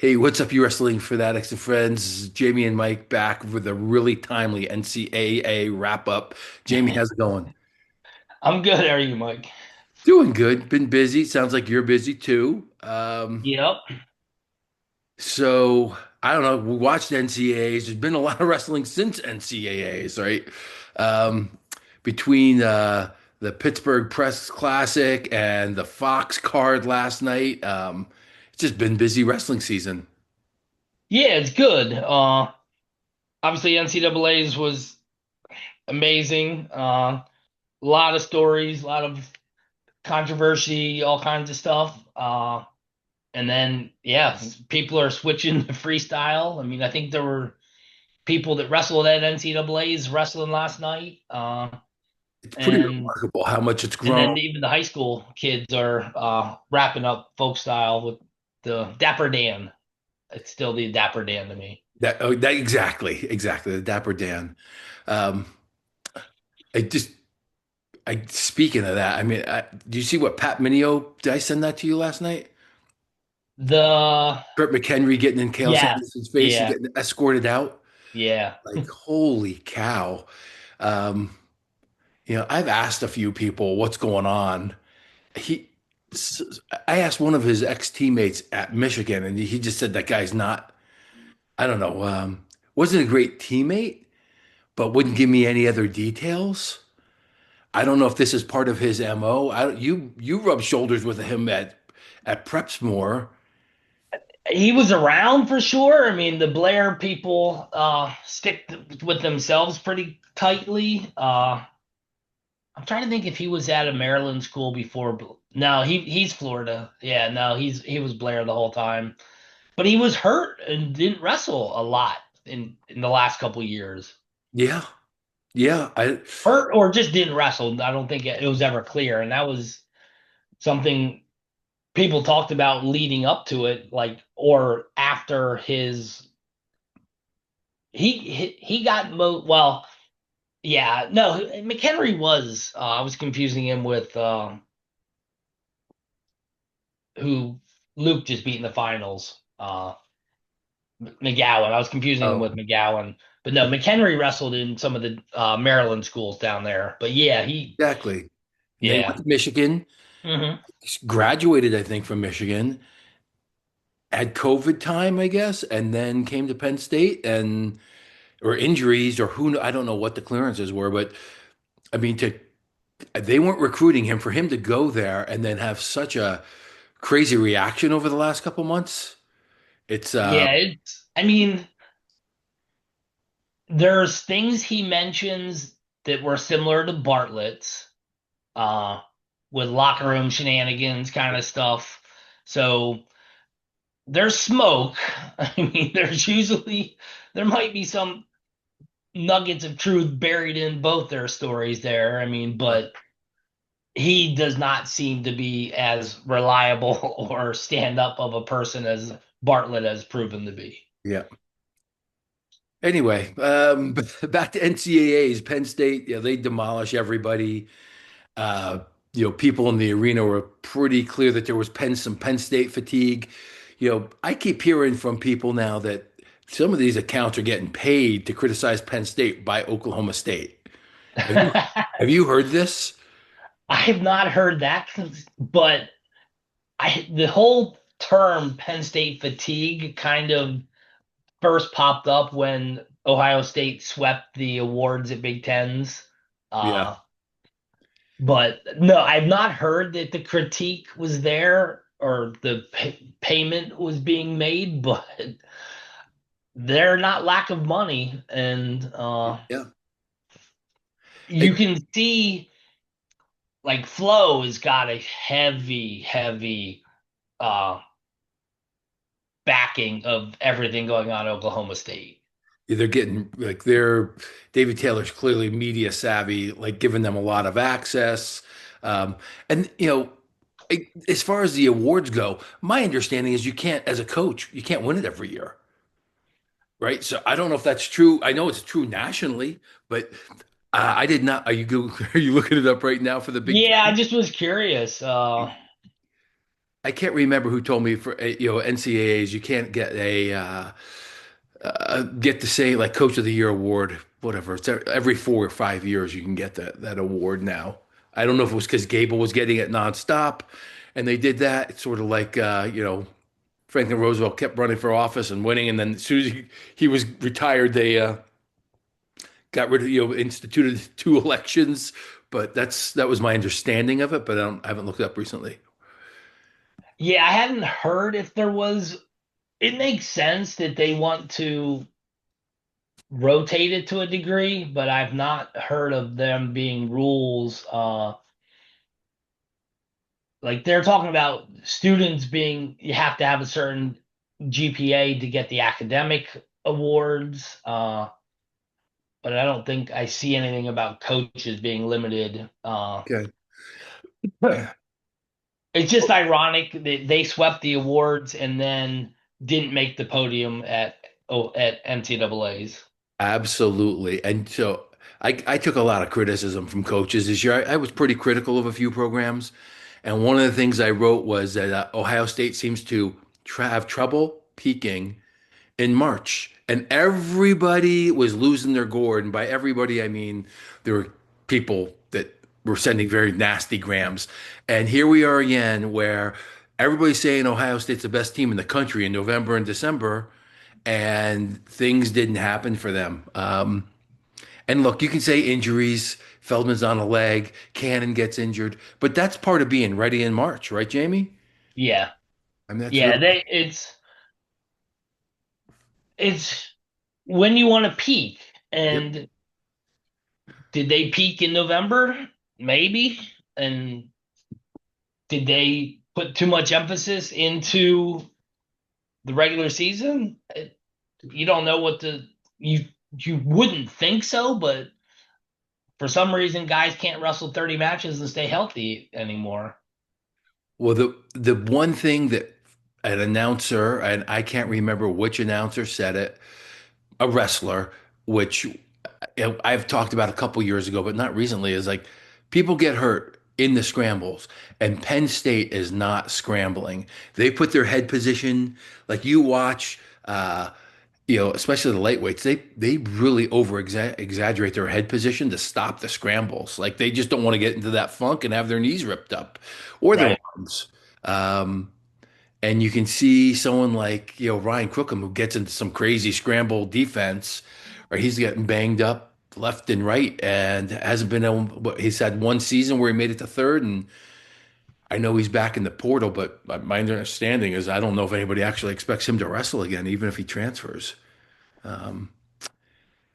Hey, what's up, you wrestling fanatics and friends? Jamie and Mike back with a really timely NCAA wrap up. Jamie, how's it going? I'm good. How are you, Mike? Doing good. Been busy. Sounds like you're busy too. Yep. So I don't know. We watched NCAAs. There's been a lot of wrestling since NCAAs, right? Um, between the Pittsburgh Press Classic and the Fox card last night, it's just been busy wrestling season. Yeah, it's good. Obviously NCAA's was amazing. A lot of stories, a lot of controversy, all kinds of stuff. And then yeah, people are switching to freestyle. I mean, I think there were people that wrestled at NCAA's wrestling last night. It's pretty And remarkable how much it's and grown. then even the high school kids are wrapping up folk style with the Dapper Dan. It's still the Dapper Dan to me. That exactly the Dapper Dan. Um, I just speaking of that, I mean, do you see what Pat Mineo? Did I send that to you last night? The Kurt McHenry getting in Cael Yes, Sanderson's face and yeah, getting escorted out. yeah. Like, holy cow! Um, I've asked a few people what's going on. He, I asked one of his ex teammates at Michigan, and he just said that guy's not. I don't know. Wasn't a great teammate, but wouldn't give me any other details. I don't know if this is part of his MO. You rub shoulders with him at Preps more. He was around for sure. I mean, the Blair people stick with themselves pretty tightly. I'm trying to think if he was at a Maryland school before. No, he's Florida. Yeah, no, he was Blair the whole time. But he was hurt and didn't wrestle a lot in the last couple years. Yeah, yeah. I Hurt or just didn't wrestle. I don't think it was ever clear, and that was something people talked about leading up to it, like or after his he got well, yeah, no, McHenry was I was confusing him with who Luke just beat in the finals, McGowan. I was confusing him with oh McGowan, but no, McHenry wrestled in some of the Maryland schools down there. But yeah, exactly. And then he went yeah. to Michigan, Hmm. graduated, I think, from Michigan, had COVID time, I guess, and then came to Penn State and or injuries or I don't know what the clearances were, but I mean to they weren't recruiting him for him to go there and then have such a crazy reaction over the last couple months. It's Yeah, it's I mean, there's things he mentions that were similar to Bartlett's, uh, with locker room shenanigans kind of stuff. So there's smoke. I mean, there might be some nuggets of truth buried in both their stories there. I mean, but he does not seem to be as reliable or stand up of a person as Bartlett has proven to be. yeah. Anyway, back to NCAAs, Penn State, yeah, they demolish everybody. Uh, people in the arena were pretty clear that there was some Penn State fatigue. I keep hearing from people now that some of these accounts are getting paid to criticize Penn State by Oklahoma State. Have you have you heard this? I have not heard that, but the whole term Penn State fatigue kind of first popped up when Ohio State swept the awards at Big Tens. Yeah. Uh, but no, I've not heard that the critique was there or the payment was being made, but they're not lack of money, and Yeah. you can see like Flo has got a heavy uh backing of everything going on at Oklahoma State. They're getting like David Taylor's clearly media savvy, like giving them a lot of access. And as far as the awards go, my understanding is you can't, as a coach, you can't win it every year, right? So I don't know if that's true. I know it's true nationally, but I did not. Are you looking it up right now for the Big Yeah, I Ten? just was curious. I can't remember who told me for NCAAs you can't get to say like Coach of the Year award, whatever. It's every 4 or 5 years you can get that award now. I don't know if it was because Gable was getting it nonstop, and they did that. It's sort of like Franklin Roosevelt kept running for office and winning, and then as soon as he was retired, they got rid of instituted 2 elections. But that was my understanding of it. But I haven't looked up recently. Yeah, I hadn't heard if there was. It makes sense that they want to rotate it to a degree, but I've not heard of them being rules. Like they're talking about students being, you have to have a certain GPA to get the academic awards. But I don't think I see anything about coaches being limited. Okay. It's just ironic that they swept the awards and then didn't make the podium at NCAA's. Absolutely. And so I took a lot of criticism from coaches this year. I was pretty critical of a few programs. And one of the things I wrote was that Ohio State seems to have trouble peaking in March. And everybody was losing their gourd. And by everybody, I mean there were people that were sending very nasty grams. And here we are again, where everybody's saying Ohio State's the best team in the country in November and December, and things didn't happen for them. And look, you can say injuries. Feldman's on a leg. Cannon gets injured, but that's part of being ready in March, right, Jamie? Yeah. I mean, that's Yeah, really it's when you want to peak. yep. And did they peak in November? Maybe. And did they put too much emphasis into the regular season? You don't know what the you you wouldn't think so, but for some reason guys can't wrestle 30 matches and stay healthy anymore. Well, the one thing that an announcer, and I can't remember which announcer said it, a wrestler, which I've talked about a couple years ago, but not recently, is like people get hurt in the scrambles, and Penn State is not scrambling. They put their head position, like you watch, especially the lightweights, they really over exaggerate their head position to stop the scrambles. Like they just don't want to get into that funk and have their knees ripped up or their Right. arms. Um, and you can see someone like, Ryan Crookham who gets into some crazy scramble defense, or he's getting banged up left and right and hasn't been able, he's had one season where he made it to third. And I know he's back in the portal, but my understanding is I don't know if anybody actually expects him to wrestle again, even if he transfers. Um,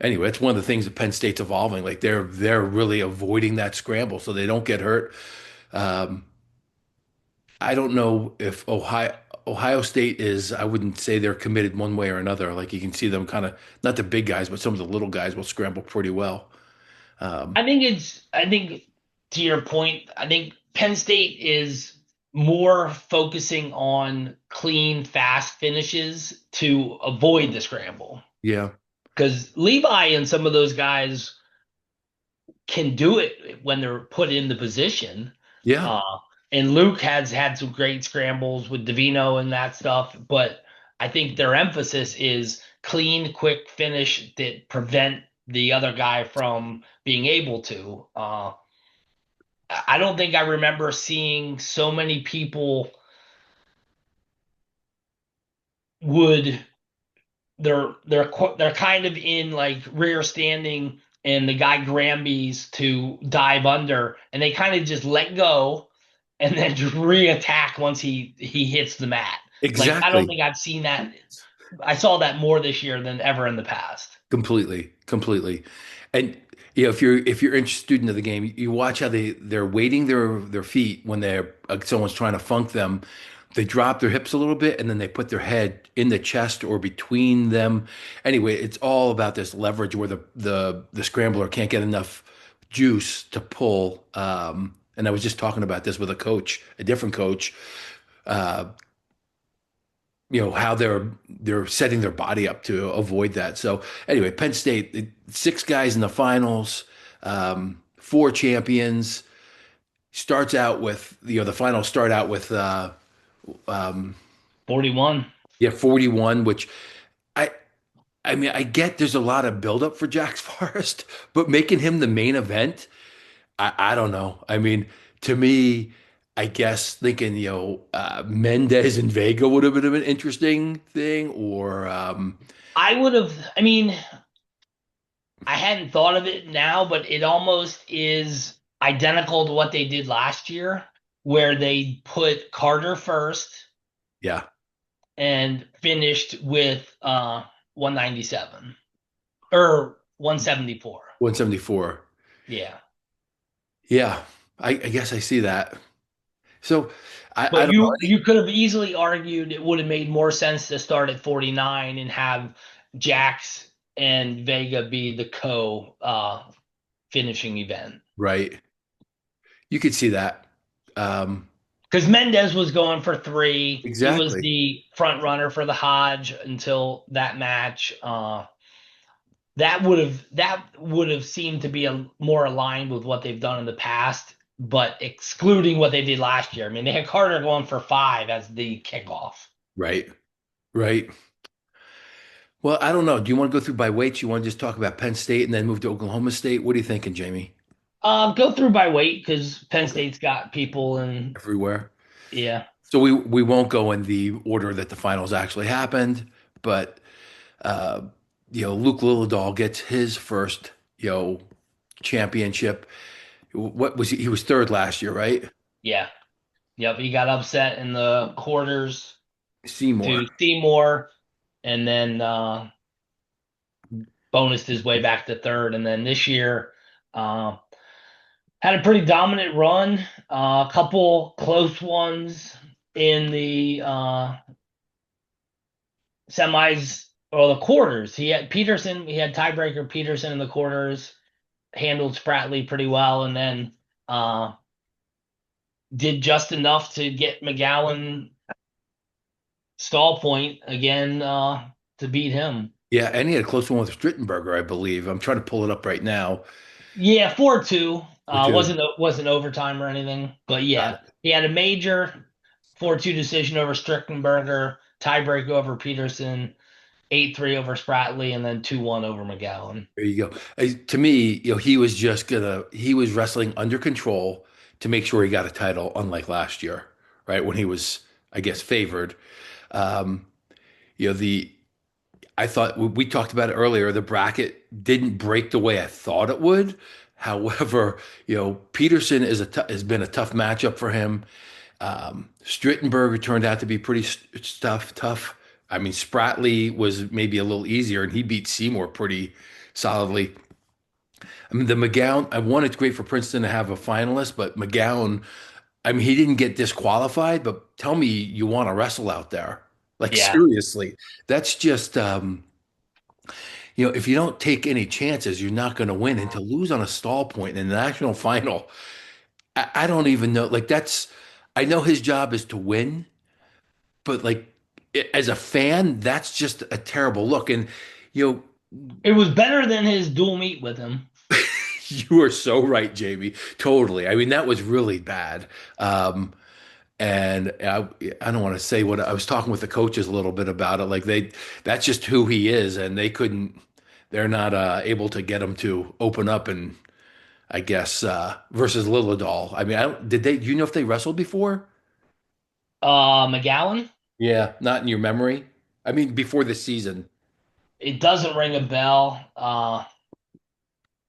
anyway, it's one of the things that Penn State's evolving. Like they're really avoiding that scramble so they don't get hurt. Um, I don't know if Ohio State is, I wouldn't say they're committed one way or another. Like you can see them kind of, not the big guys, but some of the little guys will scramble pretty well. Um, I think to your point, I think Penn State is more focusing on clean, fast finishes to avoid the scramble. yeah, Because Levi and some of those guys can do it when they're put in the position. yeah, Uh, and Luke has had some great scrambles with Davino and that stuff, but I think their emphasis is clean, quick finish that prevent the other guy from being able to. I don't think I remember seeing so many people would they're kind of in like rear standing and the guy Gramby's to dive under and they kind of just let go and then just reattack once he hits the mat. Like I don't exactly. think I've seen that. I saw that more this year than ever in the past. Completely, completely. And if you're interested student of the game, you watch how they're weighting their feet when someone's trying to funk them. They drop their hips a little bit and then they put their head in the chest or between them. Anyway, it's all about this leverage where the scrambler can't get enough juice to pull. And I was just talking about this with a coach, a different coach. Uh, how they're setting their body up to avoid that. So anyway, Penn State, 6 guys in the finals, 4 champions. Starts out with the finals start out with Um, 41. yeah, 41, which I I mean, I get there's a lot of buildup for Jack's Forest, but making him the main event, I don't know. I mean, to me, I guess thinking, Mendez and Vega would have been an interesting thing, or I would have, I mean, I hadn't thought of it now, but it almost is identical to what they did last year, where they put Carter first yeah, and finished with 197 or 174. 174. Yeah. Yeah, I guess I see that. So I But don't know. you could have easily argued it would have made more sense to start at 49 and have Jax and Vega be the co finishing event. Right. You could see that. Um, Because Mendez was going for three. He was exactly. the front runner for the Hodge until that match. That would have seemed to be more aligned with what they've done in the past, but excluding what they did last year. I mean, they had Carter going for five as the kickoff. Right. Right. Well, I don't know. Do you want to go through by weights? You want to just talk about Penn State and then move to Oklahoma State? What are you thinking, Jamie? Go through by weight because Penn Okay. State's got people and Everywhere. yeah, So we won't go in the order that the finals actually happened, but uh, Luke Lillidahl gets his first, championship. What was he? He was third last year, right? yeah, yep. He got upset in the quarters Seymour. to Seymour, and then bonused his way back to third, and then this year uh, had a pretty dominant run. A couple close ones in the semis or the quarters. He had Peterson. He had tiebreaker Peterson in the quarters. Handled Spratley pretty well, and then uh, did just enough to get McGowan stall point again to beat him. Yeah, and he had a close one with Strittenberger, I believe. I'm trying to pull it up right now. Yeah, 4-2. Or two. Wasn't overtime or anything, but Got yeah, it. he had a major 4-2 decision over Stricklenberger, tiebreak over Peterson, 8-3 over Spratley, and then 2-1 over McGowan. There you go. To me, he was wrestling under control to make sure he got a title, unlike last year, right? When he was, I guess, favored. Um, you know, the I thought we talked about it earlier. The bracket didn't break the way I thought it would. However, Peterson has been a tough matchup for him. Strittenberger turned out to be pretty tough. I mean, Spratley was maybe a little easier, and he beat Seymour pretty solidly. I mean, the McGowan, I won. It's great for Princeton to have a finalist, but McGowan, I mean, he didn't get disqualified, but tell me you want to wrestle out there. Like, Yeah, seriously, that's just, if you don't take any chances, you're not going to win. And to lose on a stall point in the national final, I don't even know. Like, I know his job is to win, but like, as a fan, that's just a terrible look. And, you it was better than his dual meet with him. you are so right, Jamie. Totally. I mean, that was really bad. Um, and I don't want to say what I was talking with the coaches a little bit about it. Like that's just who he is, and they're not able to get him to open up. And I guess versus Lillidahl. I mean, do you know if they wrestled before? McGowan, Yeah, not in your memory. I mean, before the season. it doesn't ring a bell.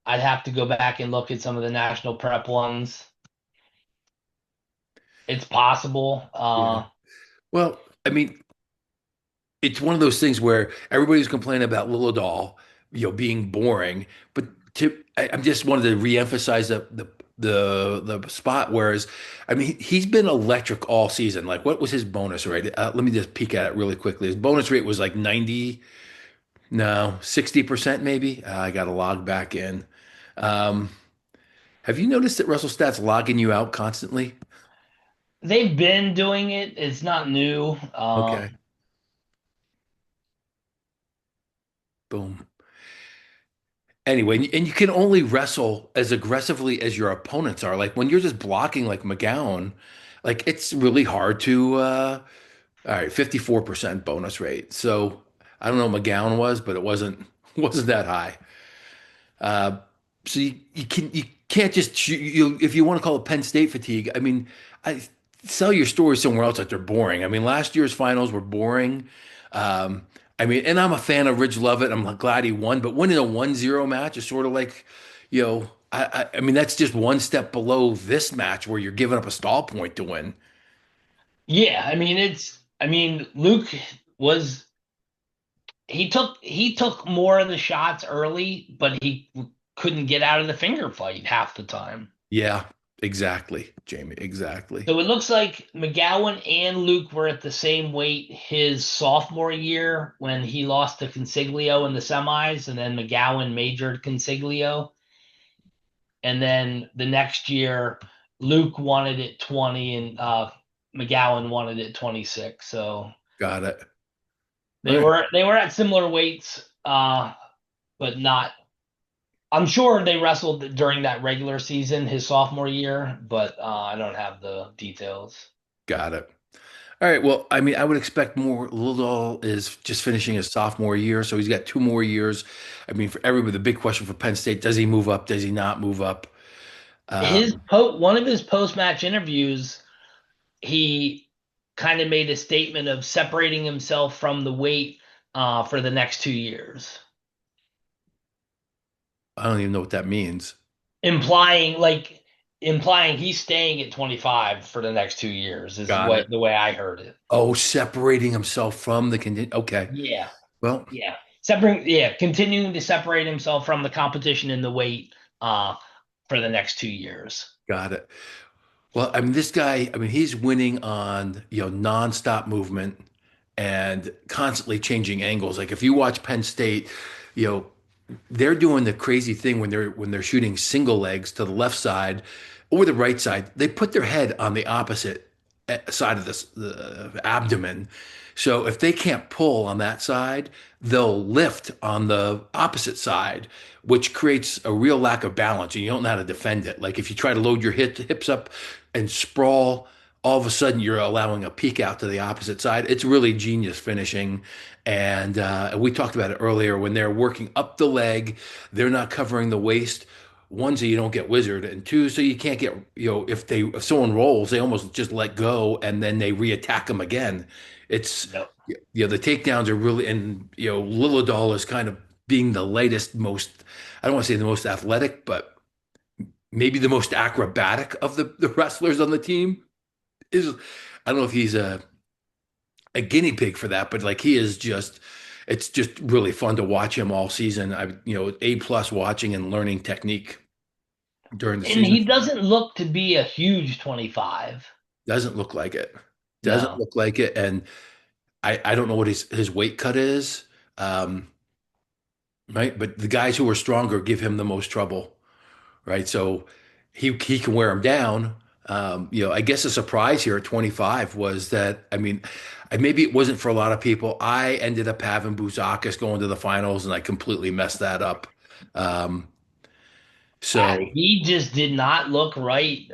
I'd have to go back and look at some of the national prep ones. It's possible. Yeah. Well, I mean, it's one of those things where everybody's complaining about Lillidahl, being boring, but I'm just wanted to reemphasize the spot. Whereas, I mean, he's been electric all season. Like, what was his bonus rate? Let me just peek at it really quickly. His bonus rate was like 90, no, 60% maybe. I got to log back in. Um, have you noticed that Russell Stat's logging you out constantly? They've been doing it. It's not new. Okay, boom. Anyway, and you can only wrestle as aggressively as your opponents are. Like when you're just blocking like McGowan, like it's really hard to all right, 54% bonus rate. So I don't know what McGowan was, but it wasn't wasn't that high. Uh, so you can't just if you want to call it Penn State fatigue. I mean, I sell your story somewhere else that they're boring. I mean, last year's finals were boring. Um, I mean, and I'm a fan of Ridge Lovett. I'm glad he won, but winning a 1-0 match is sort of like, I mean, that's just one step below this match where you're giving up a stall point to win. Yeah, I mean Luke was he took more of the shots early, but he couldn't get out of the finger fight half the time. Yeah, exactly, Jamie, exactly. So it looks like McGowan and Luke were at the same weight his sophomore year when he lost to Consiglio in the semis, and then McGowan majored Consiglio. And then the next year, Luke wanted it 20 and McGowan wanted it 26. So Got it. All right. they were at similar weights, but not. I'm sure they wrestled during that regular season his sophomore year, but I don't have the details. Got it. All right. Well, I mean, I would expect more. Lildall is just finishing his sophomore year, so he's got 2 more years. I mean, for everybody, the big question for Penn State: does he move up? Does he not move up? Um, One of his post match interviews, he kind of made a statement of separating himself from the weight for the next 2 years, I don't even know what that means. implying like implying he's staying at 25 for the next 2 years is Got what it. the way I heard it. Oh, separating himself from the contingent. Okay. Yeah, Well, continuing to separate himself from the competition in the weight for the next 2 years. got it. Well, I mean, this guy, I mean, he's winning on, nonstop movement and constantly changing angles. Like if you watch Penn State, you know, they're doing the crazy thing when they're shooting single legs to the left side or the right side. They put their head on the opposite side of the abdomen. So if they can't pull on that side, they'll lift on the opposite side, which creates a real lack of balance, and you don't know how to defend it. Like if you try to load your hips up and sprawl, all of a sudden you're allowing a peek out to the opposite side. It's really genius finishing. And we talked about it earlier when they're working up the leg, they're not covering the waist. One, so you don't get wizard, and two, so you can't get, if someone rolls, they almost just let go and then they reattack them again. It's, Yep. the takedowns are really, and, Lilladall is kind of being the latest, most, I don't want to say the most athletic, but maybe the most acrobatic of the wrestlers on the team. Is I don't know if he's a guinea pig for that, but like he is just, it's just really fun to watch him all season. A+ watching and learning technique during the And season. he doesn't look to be a huge 25. Doesn't look like it. Doesn't No. look like it. And I don't know what his weight cut is. Um, right. But the guys who are stronger give him the most trouble. Right. So he can wear him down. I guess a surprise here at 25 was that, I mean, maybe it wasn't for a lot of people. I ended up having Buzakis going to the finals and I completely messed that up. Um, so He just did not look right.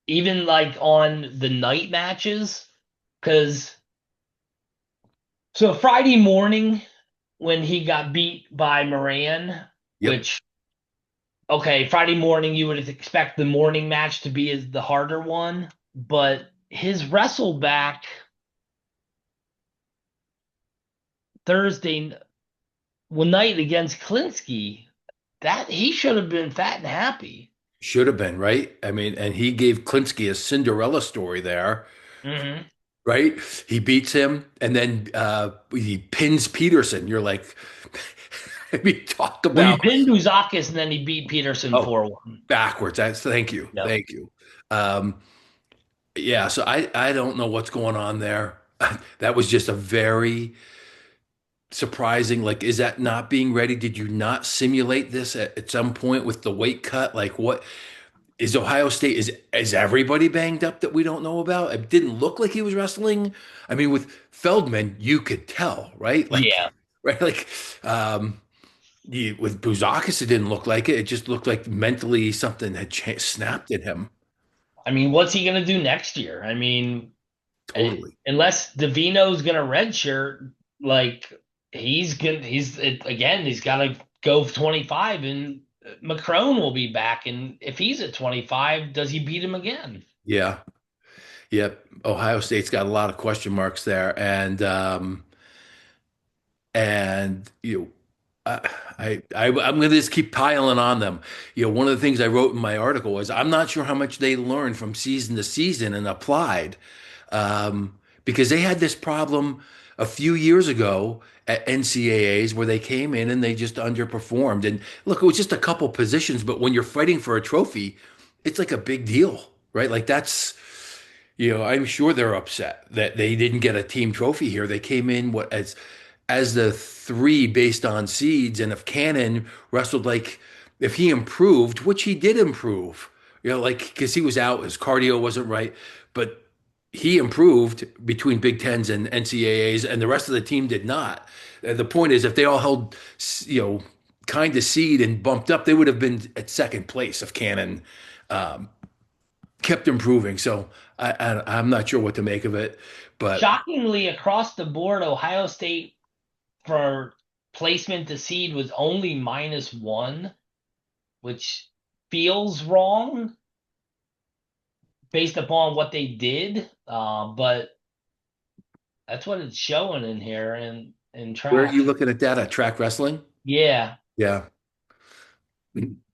Even like on the night matches, because so Friday morning when he got beat by Moran, yep, which okay, Friday morning you would expect the morning match to be the harder one, but his wrestle back Thursday one night against Klinsky, that he should have been fat and happy. should have been, right? I mean, and he gave Klinsky a Cinderella story there, Hmm. right? He beats him and then he pins Peterson. You're like, I mean, talk Well, he about, pinned Buzakis and then he beat Peterson oh, 4-1. backwards. Thank you. Yep. Thank you. Um, Yeah, so I don't know what's going on there. That was just a very surprising. Like, is that not being ready? Did you not simulate this at some point with the weight cut? Like, what is Ohio State? Is everybody banged up that we don't know about? It didn't look like he was wrestling. I mean, with Feldman, you could tell, right? Like, Yeah. right? Like, with Buzakis, it didn't look like it. It just looked like mentally something had snapped at him. I mean, what's he gonna do next year? I mean, Totally. unless Davino's gonna redshirt, like he's got to go 25, and Macron will be back, and if he's at 25, does he beat him again? Yeah. Yep. Ohio State's got a lot of question marks there, and I'm going to just keep piling on them. One of the things I wrote in my article was I'm not sure how much they learned from season to season and applied, because they had this problem a few years ago at NCAAs where they came in and they just underperformed. And look, it was just a couple positions, but when you're fighting for a trophy, it's like a big deal, right? Like I'm sure they're upset that they didn't get a team trophy here. They came in as the three based on seeds, and if Cannon wrestled like if he improved, which he did improve, like because he was out, his cardio wasn't right, but he improved between Big Tens and NCAAs, and the rest of the team did not. The point is, if they all held, kind of seed and bumped up, they would have been at second place if Cannon um, kept improving. So I'm not sure what to make of it, but Shockingly, across the board, Ohio State for placement to seed was only -1, which feels wrong based upon what they did. But that's what it's showing in here in where are you track. looking at that at track wrestling? Yeah. Yeah.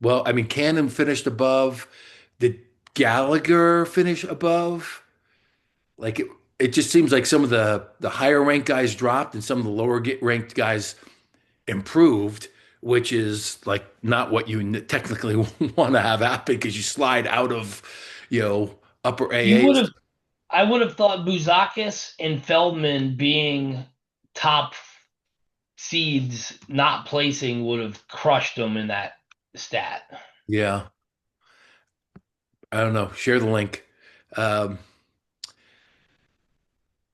Well, I mean, Cannon finished above. Did Gallagher finish above? Like it just seems like some of the higher ranked guys dropped and some of the lower ranked guys improved, which is like not what you technically want to have happen because you slide out of, upper You would have AAs. I would have thought Buzakis and Feldman being top seeds not placing would have crushed them in that stat. Yeah, I don't know. Share the link. Um,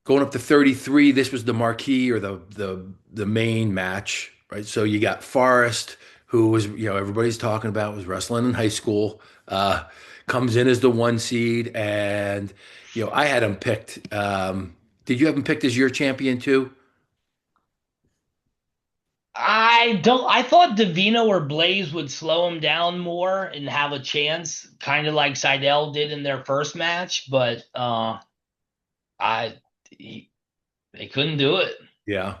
Going up to 33, this was the marquee or the main match, right? So you got Forrest, who was, everybody's talking about, was wrestling in high school, comes in as the one seed, and I had him picked. Did you have him picked as your champion too? I thought Davino or Blaze would slow him down more and have a chance, kind of like Seidel did in their first match, but I he, they couldn't do it. Yeah.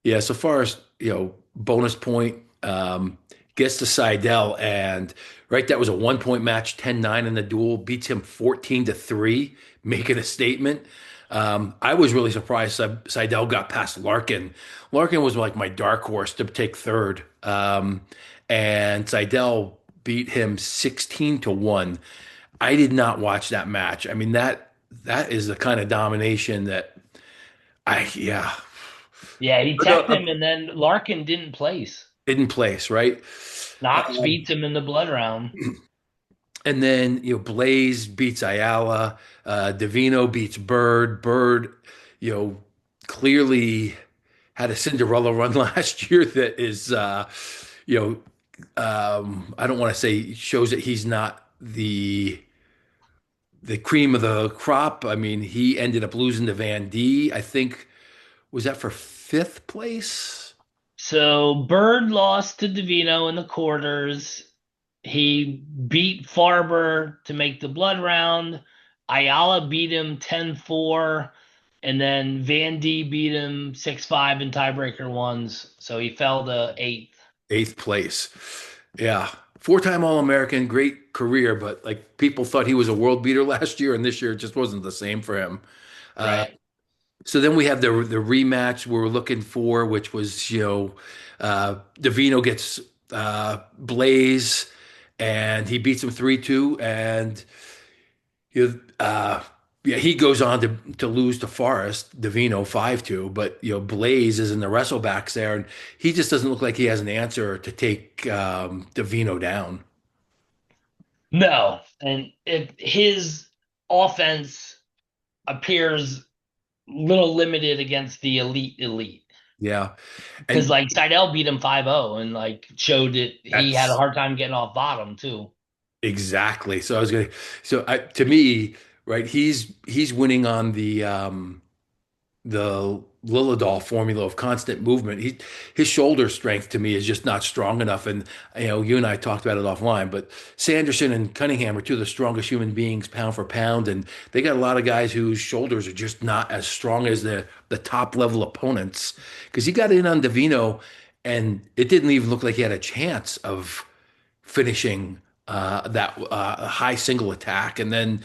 Yeah, so far as bonus point, gets to Seidel, and right, that was a 1 point match, 10-9 in the duel, beats him 14-3, making a statement. I was really surprised Seidel got past Larkin. Larkin was like my dark horse to take third. And Seidel beat him 16-1. I did not watch that match. I mean, that is the kind of domination that yeah. Yeah, he No, teched him, and then Larkin didn't place. in place, right? Knox Um, beats him in the blood round. and then Blaze beats Ayala, Davino beats Bird. Bird, you know, clearly had a Cinderella run last year that is, you I don't want to say shows that he's not the cream of the crop. I mean, he ended up losing to Van D. I think was that for fifth place? So Bird lost to Davino in the quarters. He beat Farber to make the blood round. Ayala beat him 10-4, and then Van D beat him 6-5 in tiebreaker ones. So he fell to eighth. Eighth place. Yeah. Four-time All-American, great career, but like people thought he was a world beater last year, and this year it just wasn't the same for him. Uh, Right. so then we have the rematch we were looking for, which was, Davino gets Blaze and he beats him 3-2, and yeah, he goes on to lose to Forrest, Davino 5-2, but Blaze is in the wrestlebacks there, and he just doesn't look like he has an answer to take Davino down. No, and his offense appears little limited against the elite. Yeah. Because And like Seidel beat him 5-0 and like showed that he had a that's hard time getting off bottom too. exactly. So I was gonna. So to me, right, he's winning on the Lillidahl formula of constant movement. His shoulder strength to me is just not strong enough. And you and I talked about it offline, but Sanderson and Cunningham are two of the strongest human beings pound for pound, and they got a lot of guys whose shoulders are just not as strong as the top level opponents. Because he got in on Davino, and it didn't even look like he had a chance of finishing that high single attack. And then,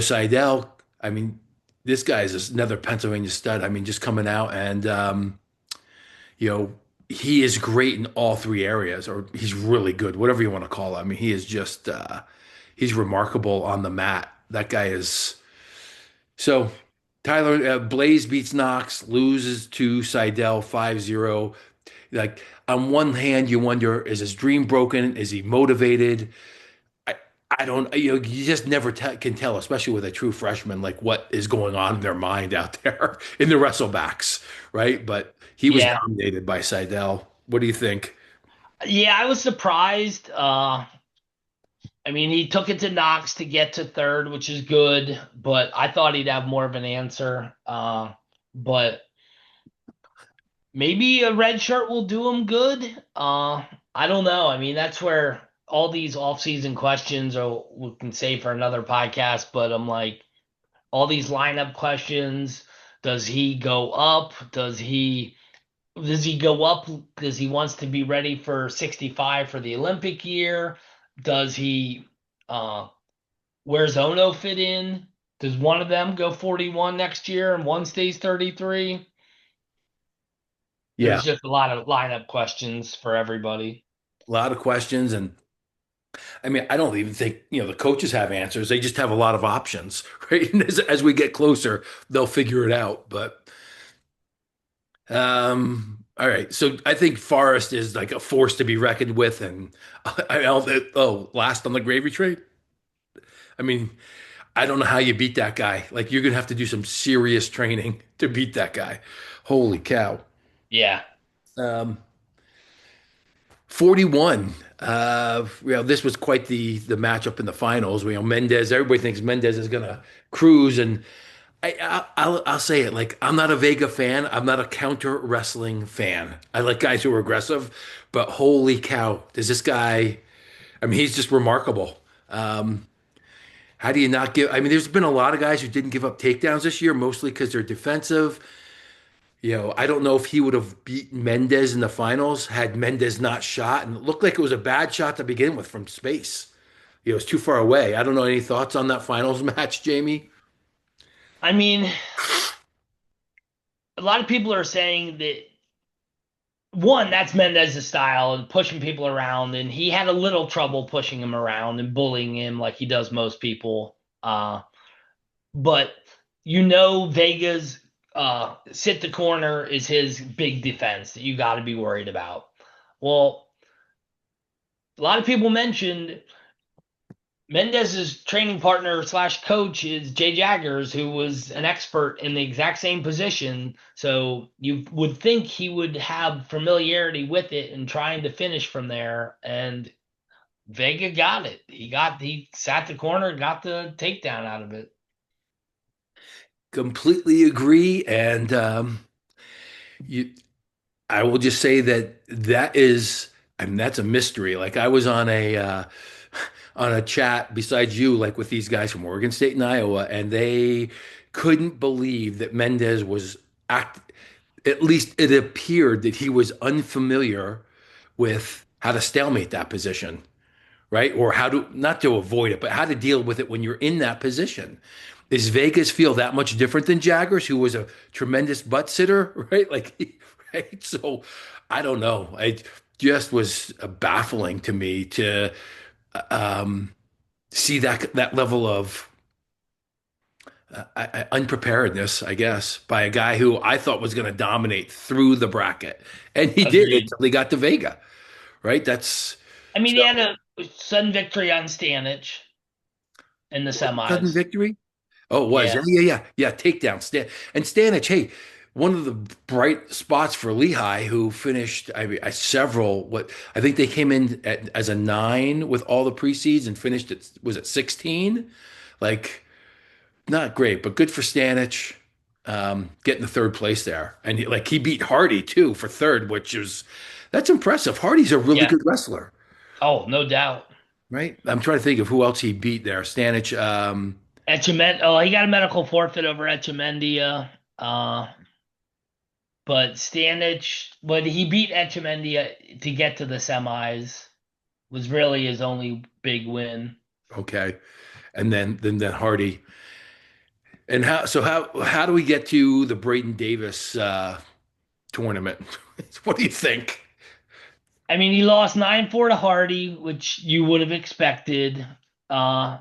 Seidel, I mean, this guy is another Pennsylvania stud. I mean, just coming out and, you know, he is great in all three areas, or he's really good, whatever you want to call it. I mean, he is just, he's remarkable on the mat. That guy is so. Tyler Blaze beats Knox, loses to Seidel 5-0. Like on one hand, you wonder, is his dream broken? Is he motivated? I, I don't, you just never can tell, especially with a true freshman, like what is going on in their mind out there in the wrestlebacks, right? But he was Yeah. dominated by Seidel. What do you think? Yeah, I was surprised. I mean, he took it to Knox to get to third, which is good, but I thought he'd have more of an answer. But maybe a red shirt will do him good. I don't know. I mean, that's where all these off-season questions are, we can save for another podcast, but I'm like, all these lineup questions. Does he go up? Does he go up because he wants to be ready for 65 for the Olympic year? Does he where's Ono fit in? Does one of them go 41 next year and one stays 33? Yeah, There's just a lot of lineup questions for everybody. a lot of questions. And I mean, I don't even think, the coaches have answers. They just have a lot of options, right? And as we get closer, they'll figure it out. But all right. So I think Forrest is like a force to be reckoned with, and last on the gravy train. I mean, I don't know how you beat that guy. Like you're gonna have to do some serious training to beat that guy. Holy cow. Yeah. Um, 41. This was quite the matchup in the finals. Mendez. Everybody thinks Mendez is gonna cruise, and I'll say it, like I'm not a Vega fan. I'm not a counter wrestling fan. I like guys who are aggressive, but holy cow, does this guy? I mean, he's just remarkable. Um, how do you not give? I mean, there's been a lot of guys who didn't give up takedowns this year, mostly because they're defensive. I don't know if he would have beaten Mendez in the finals had Mendez not shot, and it looked like it was a bad shot to begin with from space. It was too far away. I don't know. Any thoughts on that finals match, Jamie? I mean, a lot of people are saying that one, that's Mendez's style and pushing people around, and he had a little trouble pushing him around and bullying him like he does most people. But Vega's sit the corner is his big defense that you got to be worried about. Well, a lot of people mentioned Mendez's training partner slash coach is Jay Jaggers, who was an expert in the exact same position. So you would think he would have familiarity with it and trying to finish from there. And Vega got it. He sat the corner, got the takedown out of it. Completely agree. And you, I will just say that is, I mean, that's a mystery. Like I was on a chat besides you, like with these guys from Oregon State and Iowa, and they couldn't believe that Mendez was act. At least it appeared that he was unfamiliar with how to stalemate that position, right? Or how to not to avoid it, but how to deal with it when you're in that position. Does Vegas feel that much different than Jaggers, who was a tremendous butt sitter, right? Like, right? So I don't know. It just was baffling to me to um, see that level of unpreparedness, I guess, by a guy who I thought was going to dominate through the bracket, and he did Agreed. until he got to Vega, right? That's I mean, so. he had a sudden victory on Stanich in the Was it sudden semis. victory? Oh, it was. Yeah, Yeah. yeah, yeah. Yeah, takedown. Stan and Stanich, hey, one of the bright spots for Lehigh, who finished I mean, several. What I think they came in as a 9 with all the pre-seeds and finished at was it 16? Like not great, but good for Stanich, getting the third place there, and he beat Hardy too for third, which is that's impressive. Hardy's a really Yeah. good wrestler, Oh, no doubt. right? I'm trying to think of who else he beat there. Stanich, Oh, he got a medical forfeit over Echemendia. But Stanich, but he beat Echemendia to get to the semis, was really his only big win. okay, and then Hardy. And how do we get to the Braden Davis tournament? What do you think? I mean, he lost 9-4 to Hardy, which you would have expected. Uh,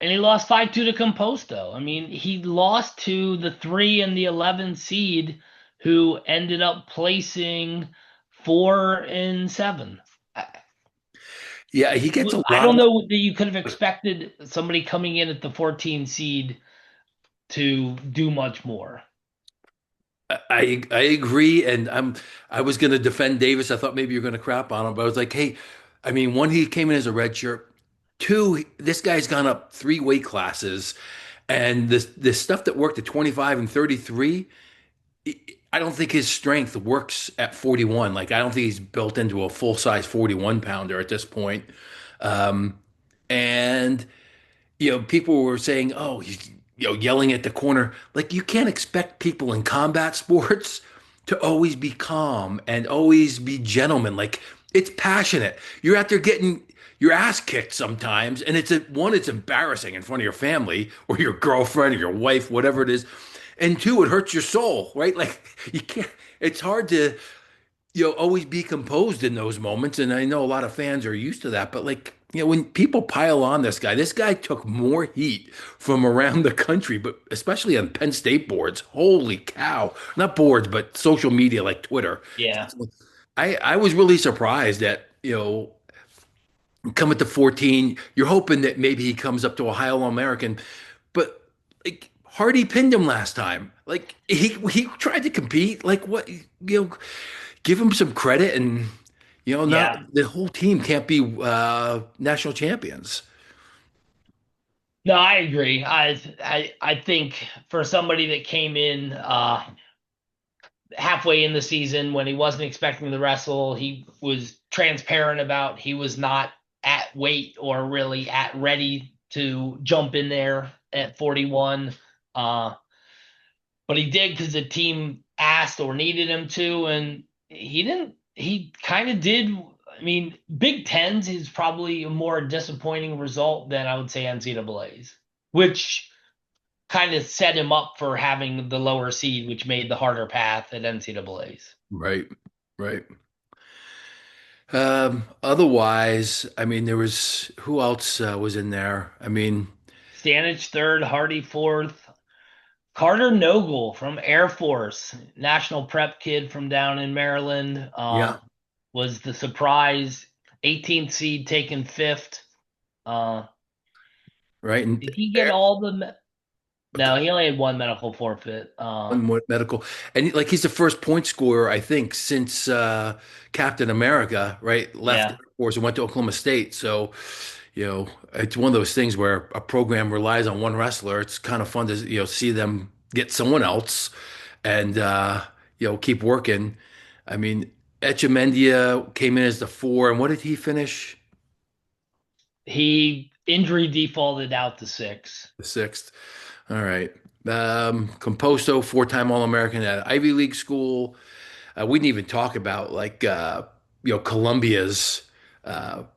and he lost 5-2 to Composto. I mean, he lost to the 3 and the 11 seed who ended up placing 4 and 7. I, Yeah, he gets a I lot don't of. know that you could have expected somebody coming in at the 14 seed to do much more. I agree, and I was going to defend Davis. I thought maybe you're going to crap on him, but I was like, hey, I mean, one, he came in as a red shirt. Two, this guy's gone up 3 weight classes, and this stuff that worked at 25 and 33, I don't think his strength works at 41. Like I don't think he's built into a full size 41 pounder at this point. Um, and people were saying, "Oh, he's yelling at the corner." Like you can't expect people in combat sports to always be calm and always be gentlemen. Like it's passionate. You're out there getting your ass kicked sometimes, and it's embarrassing in front of your family or your girlfriend or your wife, whatever it is. And two, it hurts your soul, right? Like you can't. It's hard to always be composed in those moments. And I know a lot of fans are used to that, but when people pile on this guy took more heat from around the country, but especially on Penn State boards. Holy cow. Not boards, but social media like Twitter. Yeah. I was really surprised that, coming to 14, you're hoping that maybe he comes up to a high All-American, but like Hardy pinned him last time. Like he tried to compete. Like what, give him some credit and not Yeah. the whole team can't be national champions. No, I agree. I think for somebody that came in halfway in the season when he wasn't expecting to wrestle, he was transparent about he was not at weight or really at ready to jump in there at 41. Uh, but he did because the team asked or needed him to, and he didn't. He kind of did. I mean, Big Tens is probably a more disappointing result than I would say NCAA's, which kind of set him up for having the lower seed, which made the harder path at NCAA's. Right, right. Otherwise, I mean, there was who else was in there? I mean, Stanich third, Hardy fourth. Carter Nogle from Air Force, national prep kid from down in Maryland, yeah, was the surprise 18th seed taken fifth. Uh, right. And did he get all the? No, he only had one medical forfeit. one more medical, and like he's the first point scorer I think since Captain America, right? Left Air Yeah, Force and went to Oklahoma State. So, it's one of those things where a program relies on one wrestler. It's kind of fun to see them get someone else and keep working. I mean, Echemendia came in as the 4, and what did he finish? he injury defaulted out to six. The 6th. All right. Composto, 4-time All-American at Ivy League school. We didn't even talk about Columbia's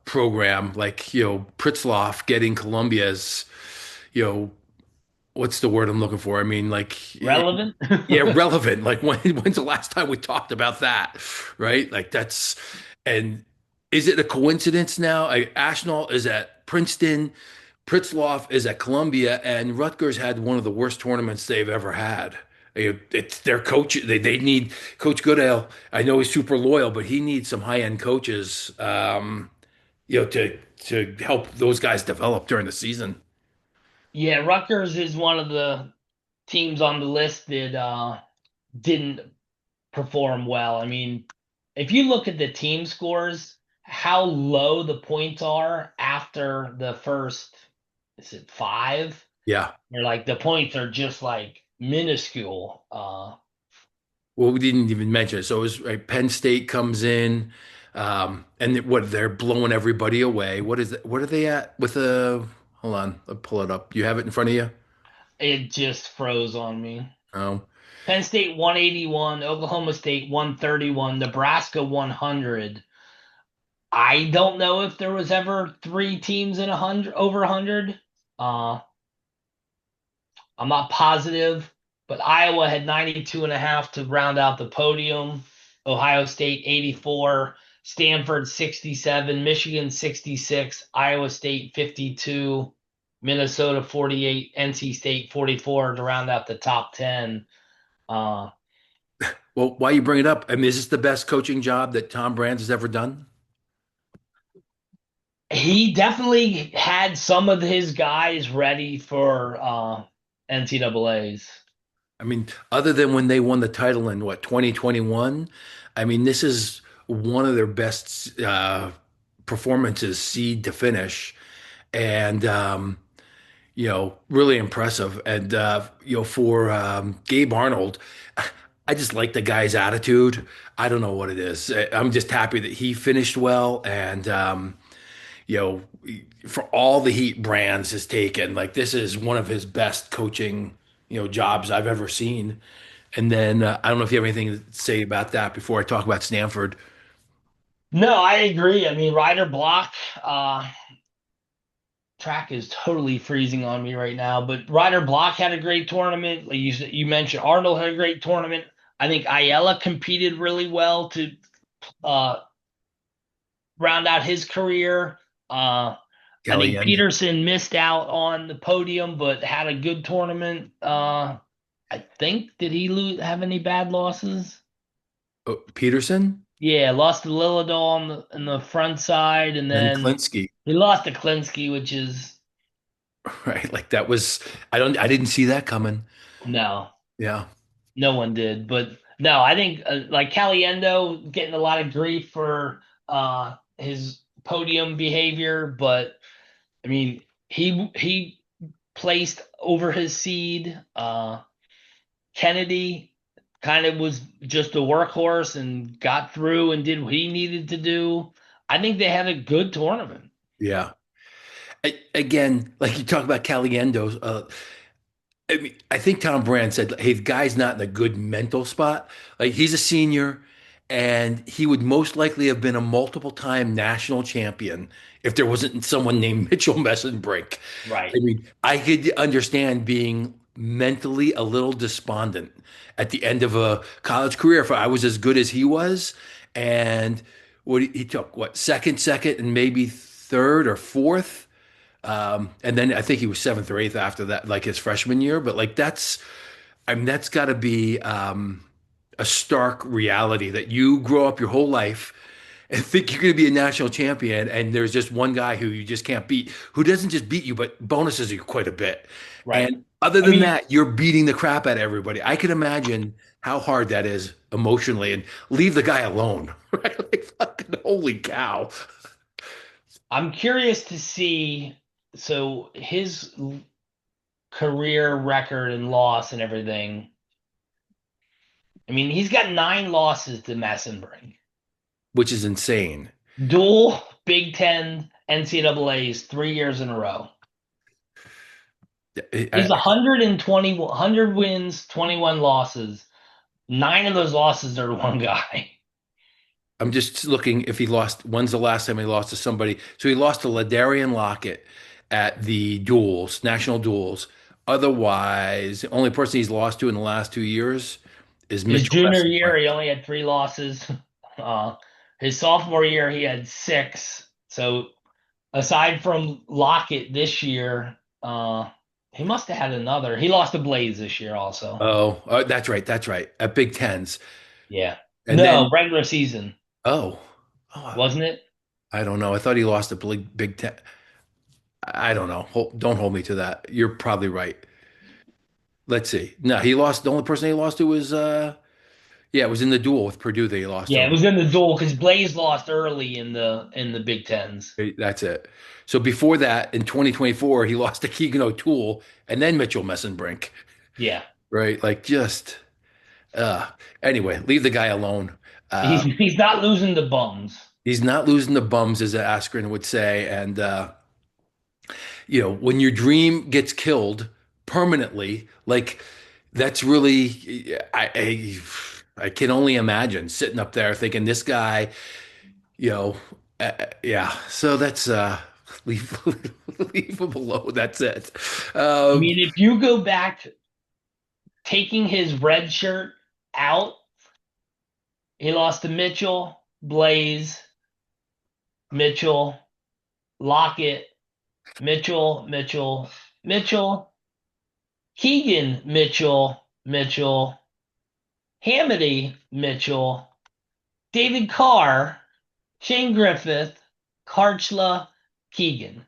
program, like Pritzloff getting Columbia's, you know what's the word I'm looking for? I mean, like, Relevant? yeah, relevant. Like, when's the last time we talked about that, right? Like, and is it a coincidence now? Ashnault is at Princeton, Pritzloff is at Columbia, and Rutgers had one of the worst tournaments they've ever had. It's their coach. They need Coach Goodale. I know he's super loyal, but he needs some high end coaches, to help those guys develop during the season. Yeah, Rutgers is one of the teams on the list that didn't perform well. I mean, if you look at the team scores, how low the points are after the first, is it five? Yeah. They're like the points are just like minuscule. Well, we didn't even mention it. So it was right, Penn State comes in, what they're blowing everybody away. What is it? What are they at with the? Hold on, I'll pull it up. You have it in front of you? It just froze on me. Oh, Penn State 181, Oklahoma State 131, Nebraska 100. I don't know if there was ever three teams in 100 over 100. Uh, I'm not positive, but Iowa had 92 and a half to round out the podium. Ohio State 84, Stanford 67, Michigan 66, Iowa State 52, Minnesota 48, NC State 44 to round out the top 10. Uh, well, why you bring it up? I mean, is this the best coaching job that Tom Brands has ever done? he definitely had some of his guys ready for NCAA's. I mean, other than when they won the title in what 2021, I mean, this is one of their best performances, seed to finish, and really impressive. And for Gabe Arnold, I just like the guy's attitude. I don't know what it is. I'm just happy that he finished well, and you know, for all the heat Brands has taken, like this is one of his best coaching, jobs I've ever seen. And then I don't know if you have anything to say about that before I talk about Stanford. No, I agree. I mean, Ryder Block track is totally freezing on me right now, but Ryder Block had a great tournament. Like you mentioned, Arnold had a great tournament. I think Ayala competed really well to uh, round out his career. Uh, I think Caliendo, Peterson missed out on the podium, but had a good tournament. I think did he have any bad losses? Peterson, Yeah, lost to Lilladol on the front side, and then then Klinsky, he lost to Klinsky, which is right? Like that was I didn't see that coming. no, Yeah, no one did. But no, I think like Caliendo getting a lot of grief for his podium behavior, but I mean he placed over his seed. Kennedy kind of was just a workhorse and got through and did what he needed to do. I think they had a good tournament. yeah. Again, like you talk about Caliendo, I mean, I think Tom Brand said, "Hey, the guy's not in a good mental spot. Like he's a senior, and he would most likely have been a multiple-time national champion if there wasn't someone named Mitchell Messenbrink." Right. I mean, I could understand being mentally a little despondent at the end of a college career if I was as good as he was, and what he took, what second, and maybe third or fourth. And then I think he was seventh or eighth after that, like his freshman year. But like I mean, that's got to be a stark reality that you grow up your whole life and think you're going to be a national champion, and there's just one guy who you just can't beat, who doesn't just beat you, but bonuses you quite a bit. Right. And other I than mean, that, you're beating the crap out of everybody. I can imagine how hard that is emotionally, and leave the guy alone. Right? Like fucking holy cow. I'm curious to see so his career record and loss and everything. I mean, he's got nine losses to Massenburg. Which is insane. Dual Big Ten NCAA's 3 years in a row. He's I, 120, 100 wins, 21 losses. Nine of those losses are to one guy. I'm just looking if he lost. When's the last time he lost to somebody? So he lost to Ladarian Lockett at the duels, national duels. Otherwise, the only person he's lost to in the last 2 years is His Mitchell junior year, Westbrook, he only had three losses. Uh, his sophomore year, he had six. So aside from Lockett this year, he must have had another. He lost to Blaze this year also. That's right. That's right. At Big Tens. Yeah. And No, then, regular season, oh, oh, wasn't it? I don't know. I thought he lost to Big Ten. I don't know. Don't hold me to that. You're probably right. let's see. No, he lost. The only person he lost to was yeah, it was in the duel with Purdue that he lost to Yeah, it him. was in the duel because Blaze lost early in the Big Tens. That's it. So before that, in 2024, he lost to Keegan O'Toole and then Mitchell Messenbrink. Yeah, Right? Like just uh anyway, leave the guy alone. he's not losing the bums. He's not losing the bums, as Askren would say. And when your dream gets killed permanently, like that's really I can only imagine sitting up there thinking this guy, you know, yeah. So that's leave leave him alone. That's it. I Um, mean, if you go back taking his red shirt out, he lost to Mitchell, Blaze, Mitchell, Lockett, Mitchell, Keegan, Mitchell, Hamity, Mitchell, David Carr, Shane Griffith, Karchla, Keegan.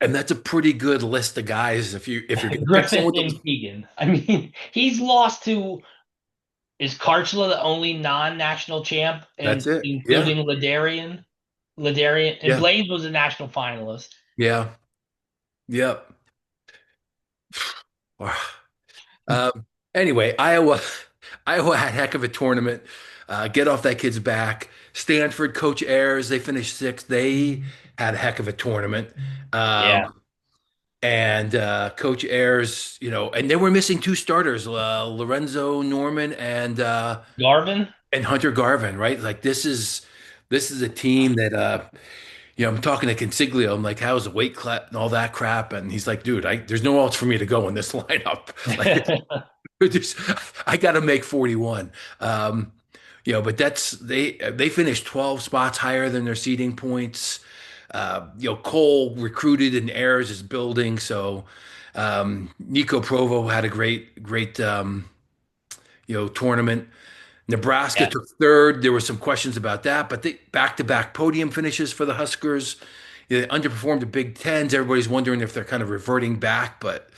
and that's a pretty good list of guys if you're gonna pick Griffith someone to. and Keegan. I mean, he's lost to is Karchla the only non-national champ, That's and it. Yeah. including Ladarian, and Yeah. Blaze was a national finalist. Yeah. Yep. Anyway, Iowa, Iowa had a heck of a tournament. Get off that kid's back. Stanford, Coach Ayers, they finished sixth. They had a heck of a tournament. Yeah, And Coach Ayers, and they were missing two starters, Lorenzo Norman Garvin. and Hunter Garvin, right? Like this is a team that I'm talking to Consiglio. I'm like, how's the weight cut and all that crap? And he's like, dude, there's no else for me to go in this lineup. Like, just, I got to make 41. Um, but they finished 12 spots higher than their seeding points. Cole recruited and Ayers is building. So Nico Provo had a great tournament. Nebraska Yeah, took third. There were some questions about that, but they back-to-back podium finishes for the Huskers. They underperformed the Big Tens. Everybody's wondering if they're kind of reverting back, but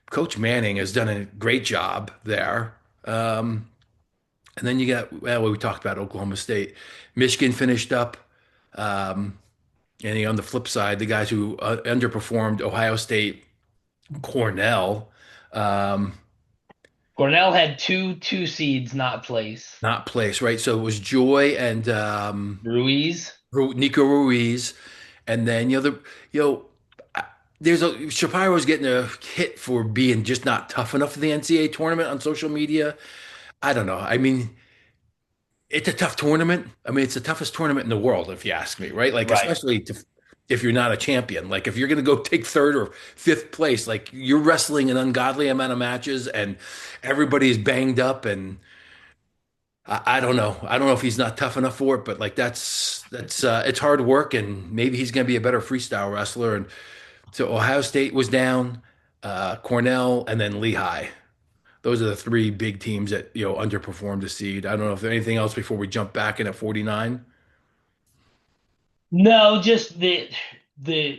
Coach Manning has done a great job there. And then you got, well, we talked about Oklahoma State. Michigan finished up. Um, and on the flip side, the guys who underperformed, Ohio State, Cornell, um, Cornell had two seeds not place. not place, right? So it was Joy and Ruiz. Nico Ruiz, and then you know uh, there's Shapiro's getting a hit for being just not tough enough for the NCAA tournament on social media. I don't know. I mean, it's a tough tournament. I mean, it's the toughest tournament in the world, if you ask me, right? Like, Right. especially if you're not a champion. Like, if you're going to go take third or fifth place, like you're wrestling an ungodly amount of matches, and everybody's banged up, and I don't know. I don't know if he's not tough enough for it, but like that's it's hard work, and maybe he's going to be a better freestyle wrestler. And so Ohio State was down, Cornell, and then Lehigh. Those are the three big teams that underperformed the seed. I don't know if there's anything else before we jump back in at 49. No, just the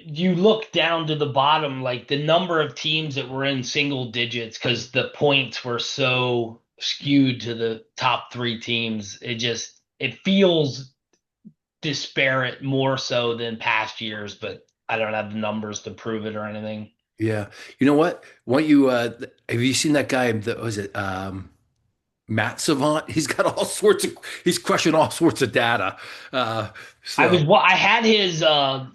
you look down to the bottom, like the number of teams that were in single digits because the points were so skewed to the top three teams. It feels disparate more so than past years, but I don't have the numbers to prove it or anything. Yeah, you know what? What you have you seen that guy? That was it. Matt Savant. He's got all sorts of. He's crushing all sorts of data. Uh, so. I had his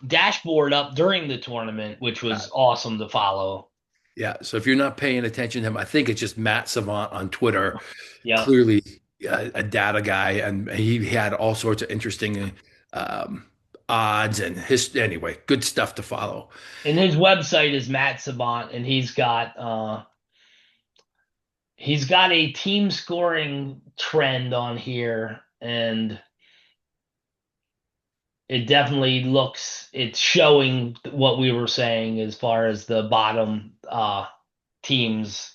dashboard up during the tournament, which was awesome to follow. Yeah. So if you're not paying attention to him, I think it's just Matt Savant on Twitter. Yeah. Clearly a data guy, and he had all sorts of interesting um, odds and his. Anyway, good stuff to follow. And his website is Matt Savant, and he's got a team scoring trend on here, and it definitely it's showing what we were saying as far as the bottom teams.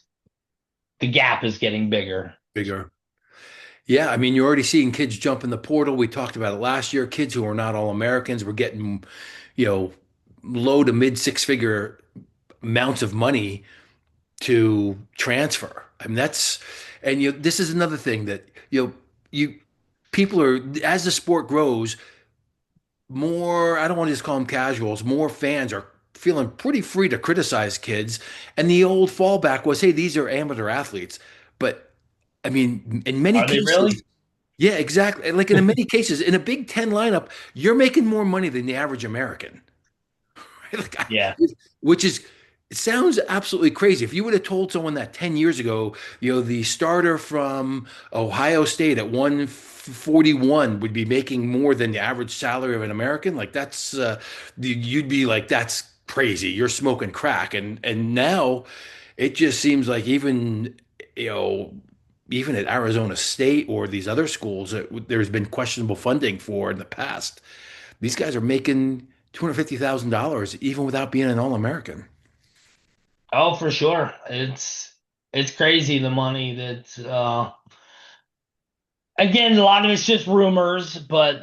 The gap is getting bigger. Bigger. Yeah, I mean, you're already seeing kids jump in the portal. We talked about it last year. Kids who are not all Americans were getting, you know, low to mid six figure amounts of money to transfer. I mean, and this is another thing that, you people are, as the sport grows, more, I don't want to just call them casuals, more fans are feeling pretty free to criticize kids. And the old fallback was, hey, these are amateur athletes. But I mean, in many Are they really? cases, yeah, exactly. Like in many cases, in a Big Ten lineup, you're making more money than the average American. Like, Yeah. which is, it sounds absolutely crazy. If you would have told someone that 10 years ago, the starter from Ohio State at 141 would be making more than the average salary of an American, like you'd be like, that's crazy. You're smoking crack. And now it just seems like you know, even at Arizona State or these other schools that there's been questionable funding for in the past, these guys are making $250,000 even without being an All-American. Oh, for sure. It's crazy the money that again, a lot of it's just rumors, but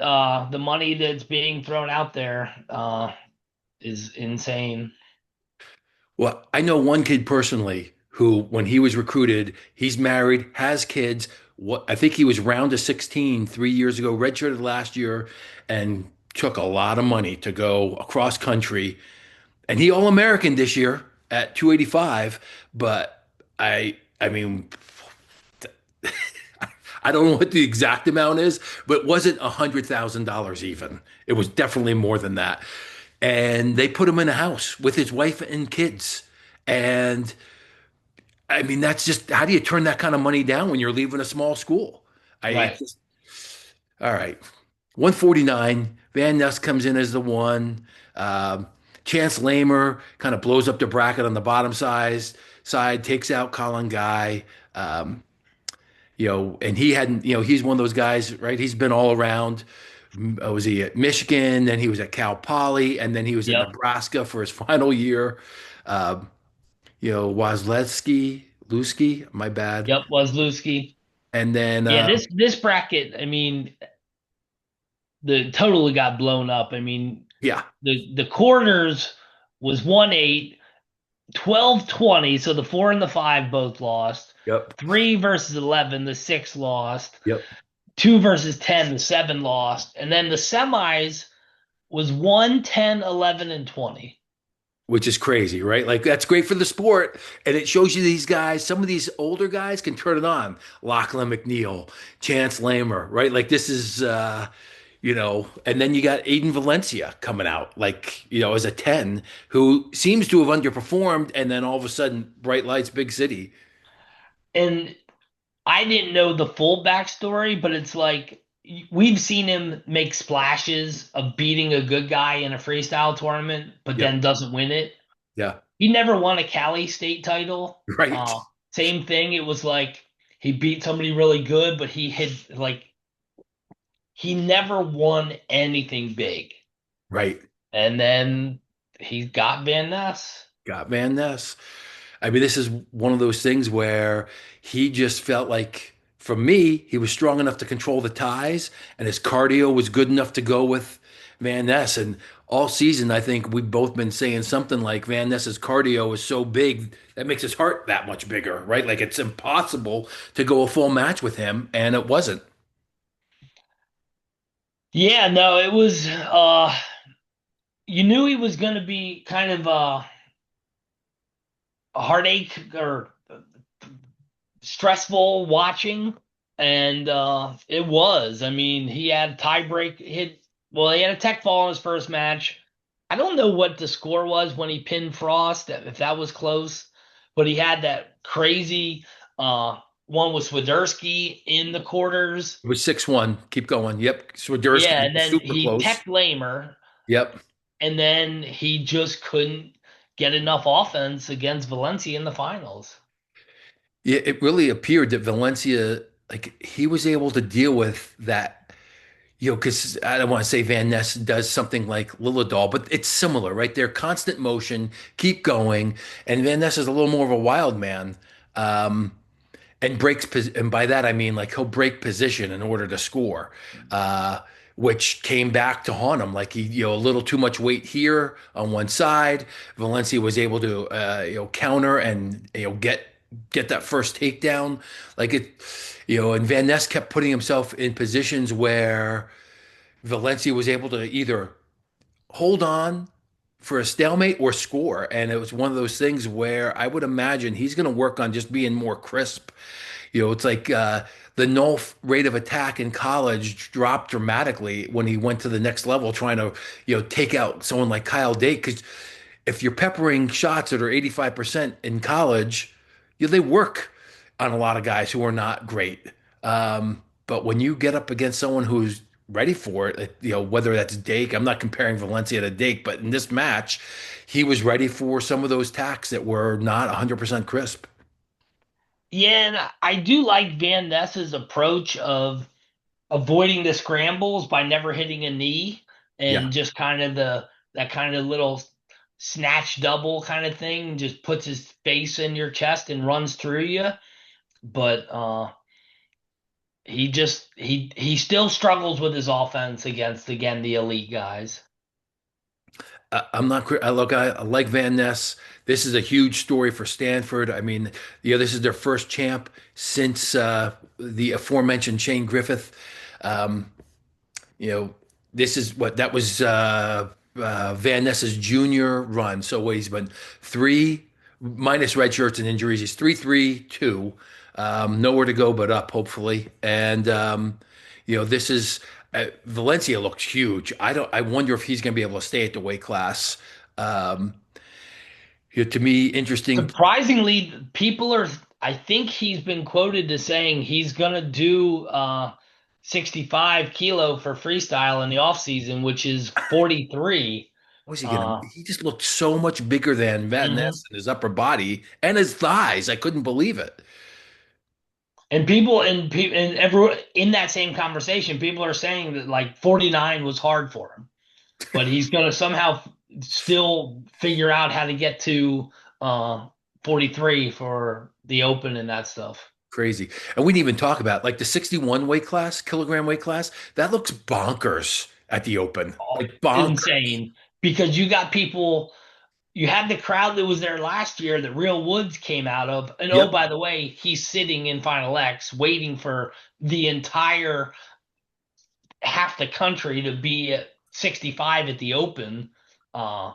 the money that's being thrown out there is insane. Well, I know one kid personally who, when he was recruited, he's married, has kids. What I think he was round of 16 3 years ago, redshirted last year, and took a lot of money to go across country. And he All-American this year at 285. But I mean, I don't know what the exact amount is, but it wasn't $100,000 even. It was definitely more than that. And they put him in a house with his wife and kids. And I mean, that's just, how do you turn that kind of money down when you're leaving a small school? It's Right. just, all right. 149. Van Ness comes in as the one. Um, Chance Lamer kind of blows up the bracket on the bottom side, takes out Colin Guy. Um, and he hadn't, he's one of those guys, right? He's been all around. Was he at Michigan? Then he was at Cal Poly, and then he was at Yep. Nebraska for his final year. Uh, Lusky, my bad. Yep. Wazlewski. And then, Yeah. This bracket. I mean, the totally got blown up. I mean, yeah, the quarters was 1-8, 12-20. So the 4 and the 5 both lost. yep, 3 versus 11, the 6 lost. yep. 2 versus 10, the 7 lost. And then the semis was 1, 10, 11, and 20. Which is crazy, right? Like that's great for the sport, and it shows you these guys. Some of these older guys can turn it on. Lachlan McNeil, Chance Lamer, right? Like this is, and then you got Aiden Valencia coming out, like as a 10, who seems to have underperformed, and then all of a sudden, bright lights, big city. And I didn't know the full backstory, but it's like we've seen him make splashes of beating a good guy in a freestyle tournament, but Yep. then doesn't win it. Yeah. He never won a Cali State title. Right. Same thing. It was like he beat somebody really good, but he never won anything big. Right. And then he got Van Ness. Got Van Ness. I mean, this is one of those things where he just felt like, for me, he was strong enough to control the ties, and his cardio was good enough to go with Van Ness. And all season, I think we've both been saying something like Van Ness's cardio is so big that makes his heart that much bigger, right? Like it's impossible to go a full match with him, and it wasn't. Yeah, no, it was you knew he was going to be kind of a heartache or stressful watching, and it was. I mean, he had tiebreak hit. Well, he had a tech fall in his first match. I don't know what the score was when he pinned Frost, if that was close, but he had that crazy one with Swiderski in the quarters. It was 6-1. Keep going. Yep. Yeah, Swiderski and was then super he close. teched Lamer, Yep. and then he just couldn't get enough offense against Valencia in the finals. Yeah, it really appeared that Valencia, like he was able to deal with that, because I don't want to say Van Ness does something like Lillidahl, but it's similar, right? They're constant motion, keep going, and Van Ness is a little more of a wild man, um, and by that I mean like he'll break position in order to score. Uh, which came back to haunt him. Like he, a little too much weight here on one side. Valencia was able to, counter and get that first takedown. Like it, and Van Ness kept putting himself in positions where Valencia was able to either hold on for a stalemate or score. And it was one of those things where I would imagine he's going to work on just being more crisp. It's like the null rate of attack in college dropped dramatically when he went to the next level, trying to, take out someone like Kyle Dake. Because if you're peppering shots that are 85% in college, they work on a lot of guys who are not great. But when you get up against someone who's ready for it, whether that's Dake, I'm not comparing Valencia to Dake, but in this match, he was ready for some of those tacks that were not 100% crisp. Yeah, and I do like Van Ness's approach of avoiding the scrambles by never hitting a knee Yeah. and just kind of that kind of little snatch double kind of thing, just puts his face in your chest and runs through you. But he still struggles with his offense against again the elite guys. I'm not. I like Van Ness. This is a huge story for Stanford. I mean, this is their first champ since the aforementioned Shane Griffith. Um, you know, this is what that was Van Ness's junior run. So what, he's been three minus red shirts and injuries. He's 3-3-2. Nowhere to go but up, hopefully. And this is Valencia looks huge. I don't. I wonder if he's going to be able to stay at the weight class. Um, to me, interesting. Surprisingly, people are. I think he's been quoted as saying he's gonna do 65 kilo for freestyle in the off season, which is 43. What was he going Uh, to? He just looked so much bigger than Van mhm. Ness in his upper body and his thighs. I couldn't believe it. And people and everyone in that same conversation, people are saying that like 49 was hard for him, but he's gonna somehow still figure out how to get to 43 for the open and that stuff. Crazy. And we didn't even talk about like the 61 weight class, kilogram weight class. That looks bonkers at the open. Like bonkers. Insane because you got people. You had the crowd that was there last year that Real Woods came out of. And oh, Yep. by the way, he's sitting in Final X waiting for the entire half the country to be at 65 at the Open. Uh,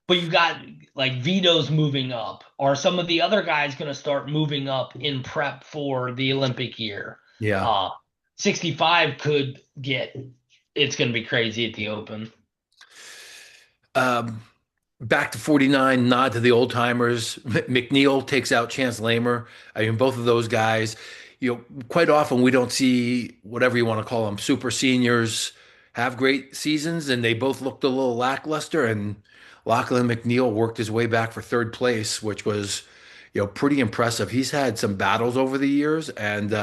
but you got like Vito's moving up. Are some of the other guys going to start moving up in prep for the Olympic year? Yeah. Uh, 65 could get, it's going to be crazy at the Open. Um, Back to 49, nod to the old timers. McNeil takes out Chance Lamer. I mean, both of those guys, quite often we don't see whatever you want to call them, super seniors have great seasons, and they both looked a little lackluster. And Lachlan McNeil worked his way back for third place, which was, pretty impressive. He's had some battles over the years, and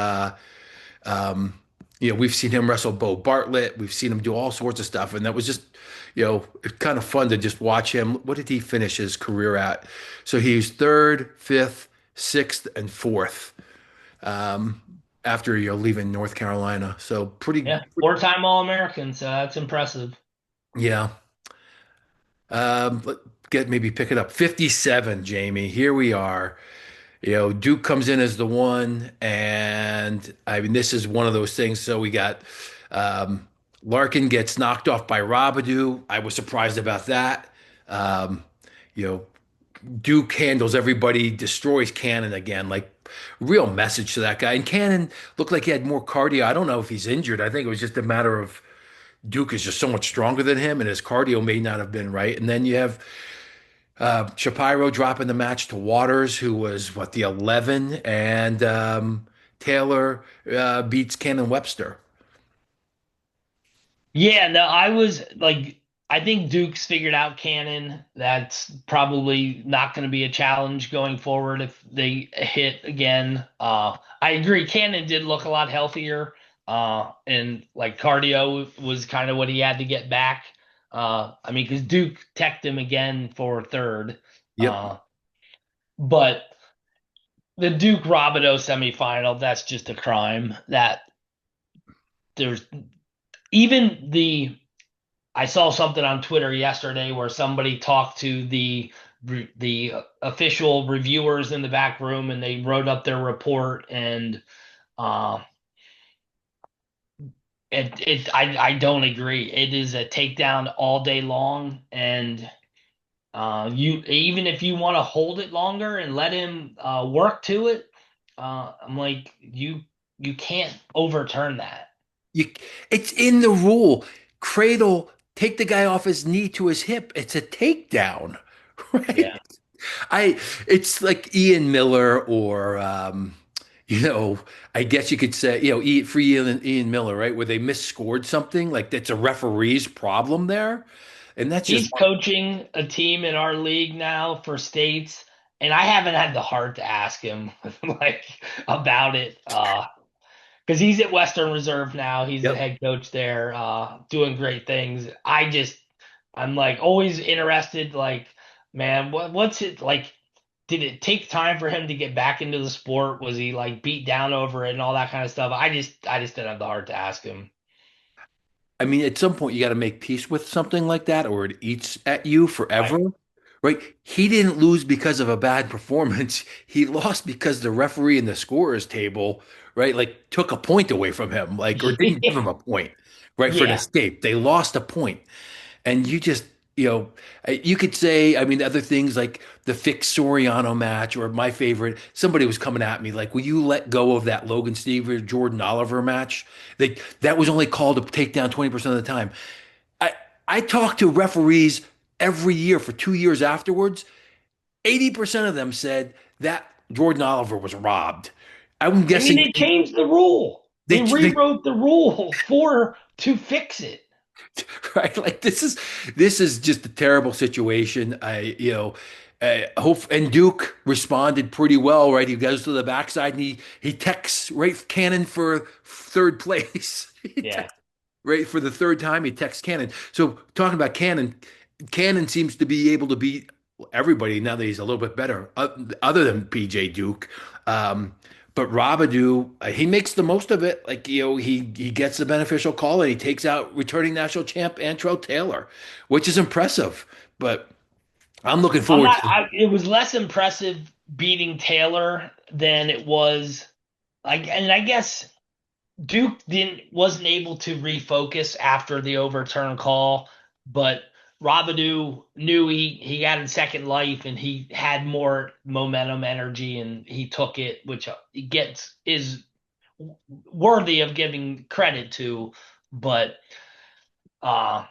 um, we've seen him wrestle Bo Bartlett. We've seen him do all sorts of stuff, and that was just, kind of fun to just watch him. What did he finish his career at? So he's third, fifth, sixth, and fourth um, after leaving North Carolina. So Yeah, four-time All-American, so that's impressive. yeah. Let get maybe pick it up. 57, Jamie. Here we are. Duke comes in as the one, and I mean, this is one of those things. So we got um, Larkin gets knocked off by Robidou. I was surprised about that. Um, you know, Duke handles everybody, destroys Cannon again. Like, real message to that guy. And Cannon looked like he had more cardio. I don't know if he's injured. I think it was just a matter of Duke is just so much stronger than him, and his cardio may not have been right. And then you have Shapiro dropping the match to Waters, who was what, the 11, and Taylor beats Cannon Webster. Yeah, no, I was like, I think Duke's figured out Cannon. That's probably not going to be a challenge going forward if they hit again. I agree. Cannon did look a lot healthier, and like cardio was kind of what he had to get back. I mean, because Duke teched him again for third. Yep. Uh, but the Duke Robideau semifinal, that's just a crime. That there's even the I saw something on Twitter yesterday where somebody talked to the official reviewers in the back room and they wrote up their report and uh I don't agree. It is a takedown all day long and you even if you want to hold it longer and let him work to it, I'm like you can't overturn that. You, it's in the rule. Cradle, take the guy off his knee to his hip. It's a takedown, right? Yeah. I, it's like Ian Miller or, you know, I guess you could say, free Ian Miller, right? Where they misscored something, like that's a referee's problem there. And that's just, He's coaching a team in our league now for states, and I haven't had the heart to ask him like about it. Because he's at Western Reserve now. He's the yep. head coach there, doing great things. I'm like always interested, like, man, what's it like? Did it take time for him to get back into the sport? Was he like beat down over it and all that kind of stuff? I just didn't have the heart to ask him. I mean, at some point, you got to make peace with something like that, or it eats at you forever, Right. right? He didn't lose because of a bad performance. He lost because the referee in the scorers table, right, like took a point away from him, like, or didn't give him a point, right, for an Yeah. escape. They lost a point. And you just, you could say, I mean, other things like the Fix Soriano match, or my favorite, somebody was coming at me like, will you let go of that Logan Stevens, Jordan Oliver match? That was only called a takedown 20% of the time. I, I talked to referees every year for 2 years afterwards. 80% of them said that Jordan Oliver was robbed. I'm I mean, guessing they changed the rule. They they rewrote the rule for to fix it. right? Like this is just a terrible situation. Hope and Duke responded pretty well, right? He goes to the backside and he texts right Cannon for third place. He Yeah. texts right for the third time. He texts Cannon. So talking about Cannon, Cannon seems to be able to beat everybody now that he's a little bit better, other than PJ Duke. Um, but Robidou, he makes the most of it. Like, he gets the beneficial call and he takes out returning national champ Antrell Taylor, which is impressive. But I'm looking I'm forward not. to. It was less impressive beating Taylor than it was like, and I guess Duke didn't wasn't able to refocus after the overturn call, but Robidou knew he had a second life and he had more momentum, energy, and he took it, which he gets is worthy of giving credit to. But uh,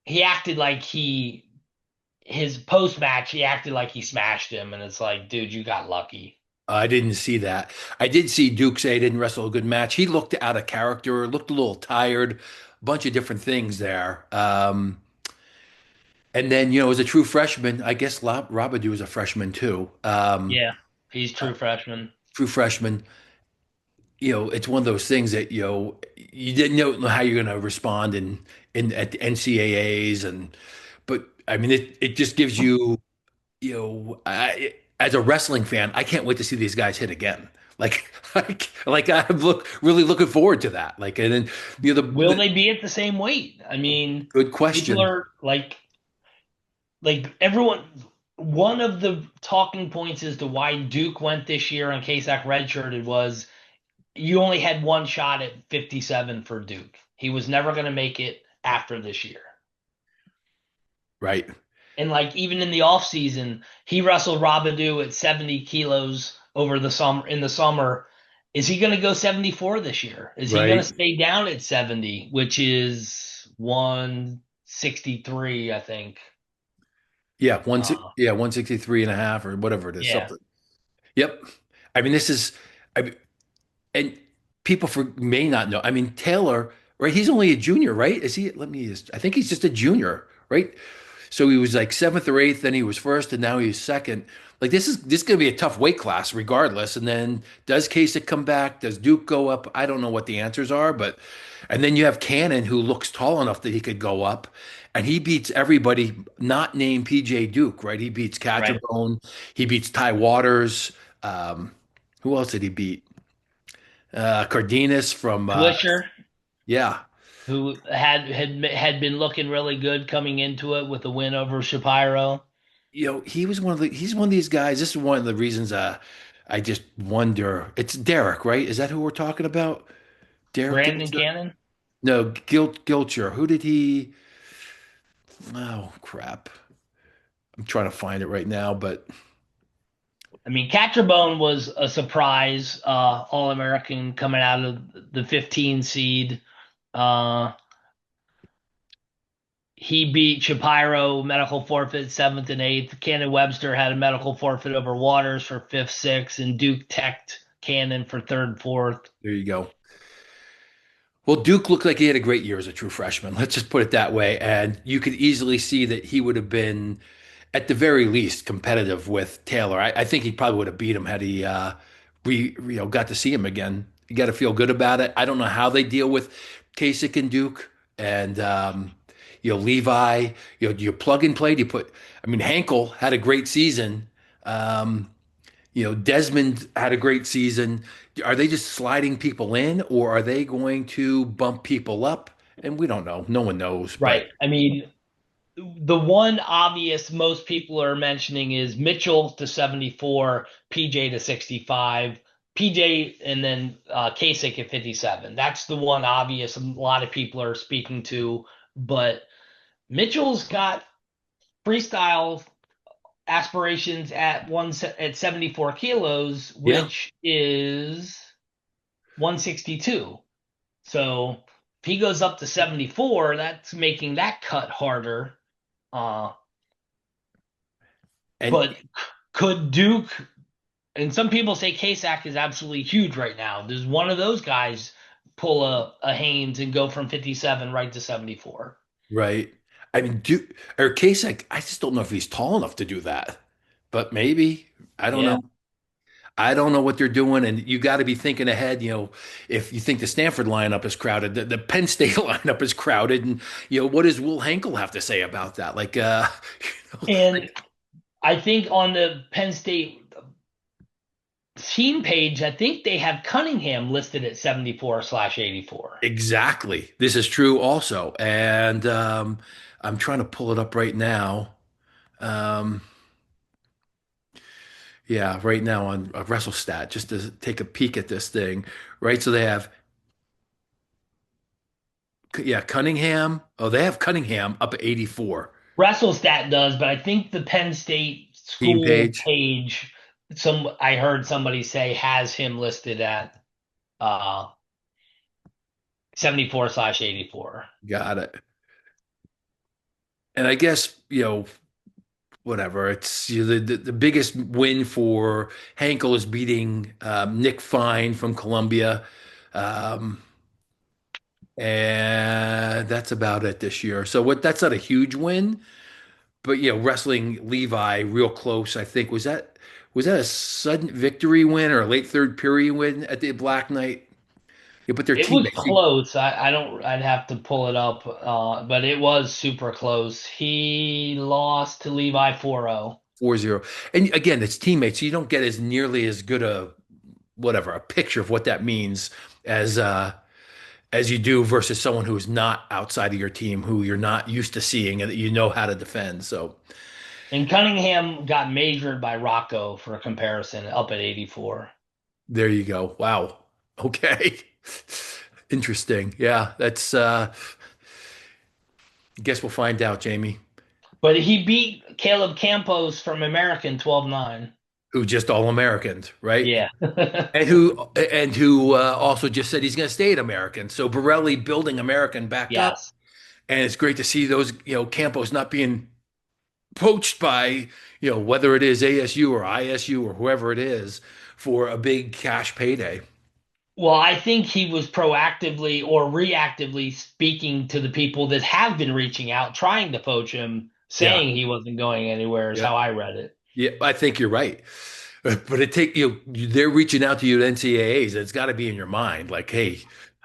he acted like his post match, he acted like he smashed him, and it's like, dude, you got lucky. I didn't see that. I did see Duke say he didn't wrestle a good match. He looked out of character, looked a little tired, a bunch of different things there. And then, as a true freshman, I guess Robidou is a freshman too. Yeah, he's true freshman. True freshman. It's one of those things that, you didn't know how you're going to respond in at the NCAAs but I mean, it just gives you, as a wrestling fan, I can't wait to see these guys hit again. Like, I'm really looking forward to that. Like, and then, Will they be at the same weight? I mean, good people question, are like everyone. One of the talking points as to why Duke went this year and Kasich redshirted was you only had one shot at 57 for Duke. He was never going to make it after this year. right? And like even in the off season, he wrestled Robidou at 70 kilos over the summer in the summer. Is he going to go 74 this year? Is he going to Right? stay down at 70, which is 163, I think. Yeah, Uh, 163 and a half or whatever it is, yeah. something. Yep. I mean, this is, I mean, and people may not know. I mean, Taylor, right? He's only a junior, right? Is he? Let me just. I think he's just a junior, right? So he was like seventh or eighth, then he was first, and now he's second. Like this is going to be a tough weight class, regardless. And then does Kasich come back? Does Duke go up? I don't know what the answers are, but and then you have Cannon, who looks tall enough that he could go up, and he beats everybody not named PJ Duke, right? He beats Right. Catcherbone, he beats Ty Waters. Who else did he beat? Cardenas from Swisher. yeah. who had been looking really good coming into it with a win over Shapiro. He's one of these guys. This is one of the reasons I just wonder. It's Derek, right? Is that who we're talking about? Derek Brandon Gilcher? Cannon. No, Gilcher. Who did he? Oh, crap. I'm trying to find it right now, but I mean, Catcherbone was a surprise All-American coming out of the 15 seed. Uh, he beat Shapiro medical forfeit seventh and eighth. Cannon Webster had a medical forfeit over Waters for fifth, sixth, and Duke teched Cannon for third, fourth. there you go. Well, Duke looked like he had a great year as a true freshman. Let's just put it that way. And you could easily see that he would have been, at the very least, competitive with Taylor. I think he probably would have beat him had he got to see him again. You got to feel good about it. I don't know how they deal with Kasich and Duke and Levi. Do you plug and play? Do you put? I mean, Hankel had a great season. Um, Desmond had a great season. Are they just sliding people in, or are they going to bump people up? And we don't know. No one knows. But Right. I mean, the one obvious most people are mentioning is Mitchell to 74, PJ to 65, PJ and then Kasich at 57. That's the one obvious a lot of people are speaking to. But Mitchell's got freestyle aspirations at 74 kilos, yeah, which is 162. So if he goes up to 74, that's making that cut harder. Uh, and but could Duke, and some people say Kasak is absolutely huge right now. Does one of those guys pull a Haynes and go from 57 right to 74? right. I mean, or Kasich, I just don't know if he's tall enough to do that. But maybe I don't know. Yeah. I don't know what they're doing, and you got to be thinking ahead. If you think the Stanford lineup is crowded, the Penn State lineup is crowded, and what does Will Henkel have to say about that? Like, And I think on the Penn State team page, I think they have Cunningham listed at 74/84. exactly. This is true also, and I'm trying to pull it up right now. Um, yeah, right now on WrestleStat, just to take a peek at this thing, right? So they have, yeah, Cunningham. Oh, they have Cunningham up at 84 WrestleStat does, but I think the Penn State team school page. page, some I heard somebody say has him listed at uh 74/84. Got it. And I guess, whatever. It's the biggest win for Hankel is beating Nick Fine from Columbia. Um, and that's about it this year. So that's not a huge win, but wrestling Levi real close, I think. Was that a sudden victory win or a late third period win at the Black Knight? Yeah, but their It was teammates, close. I don't. I'd have to pull it up, but it was super close. He lost to Levi 4-0. 4-0. And again, it's teammates. So you don't get as nearly as good a whatever, a picture of what that means as as you do versus someone who is not outside of your team, who you're not used to seeing and that you know how to defend. So And Cunningham got measured by Rocco for a comparison up at 84. there you go. Wow. Okay. Interesting. Yeah, that's guess we'll find out, Jamie, But he beat Caleb Campos from American 12-9. who just all-Americaned, right? Yeah. And who also just said he's going to stay at American. So Borelli building American back up, Yes. and it's great to see those, Campos not being poached by, whether it is ASU or ISU or whoever it is for a big cash payday. Well, I think he was proactively or reactively speaking to the people that have been reaching out, trying to poach him, Yeah, saying he wasn't going anywhere, is yeah, how I read it. yeah. I think you're right. But they're reaching out to you at NCAAs. It's got to be in your mind, like, hey,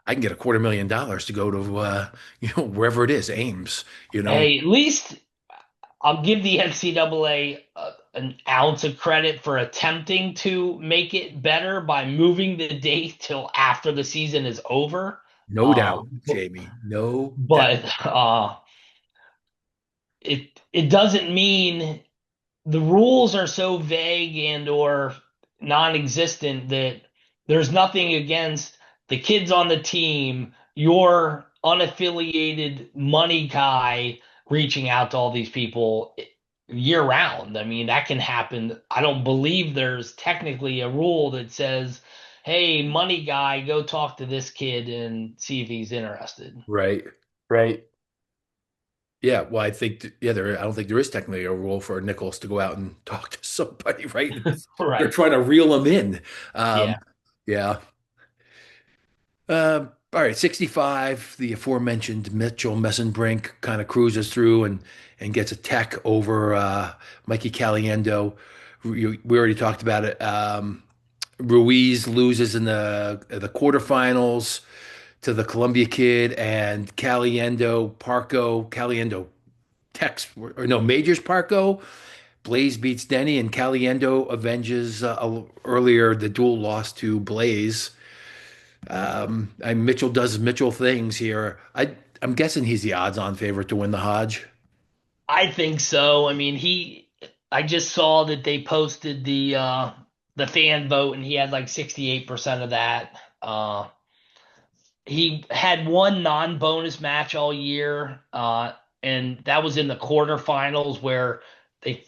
I can get $250,000 to go to, wherever it is, Ames. You know, Hey, at least I'll give the NCAA an ounce of credit for attempting to make it better by moving the date till after the season is over. No Uh, doubt, but, Jamie. No doubt. but it doesn't mean the rules are so vague and or non-existent that there's nothing against the kids on the team, your unaffiliated money guy reaching out to all these people year round. I mean, that can happen. I don't believe there's technically a rule that says, "Hey, money guy, go talk to this kid and see if he's interested." Right. Right. Yeah. Well, I think yeah, I don't think there is technically a rule for Nichols to go out and talk to somebody, right? They're Right. trying to reel him in. Um, Yeah. yeah. All right, 65, the aforementioned Mitchell Messenbrink kind of cruises through and gets a tech over Mikey Caliendo. We already talked about it. Ruiz loses in the quarterfinals to the Columbia kid, and Caliendo techs, or no, Majors Parco. Blaze beats Denny, and Caliendo avenges earlier the dual loss to Blaze. And Mitchell does Mitchell things here. I'm guessing he's the odds-on favorite to win the Hodge. I think so. I mean, I just saw that they posted the fan vote and he had like 68% of that. He had one non-bonus match all year, and that was in the quarterfinals where they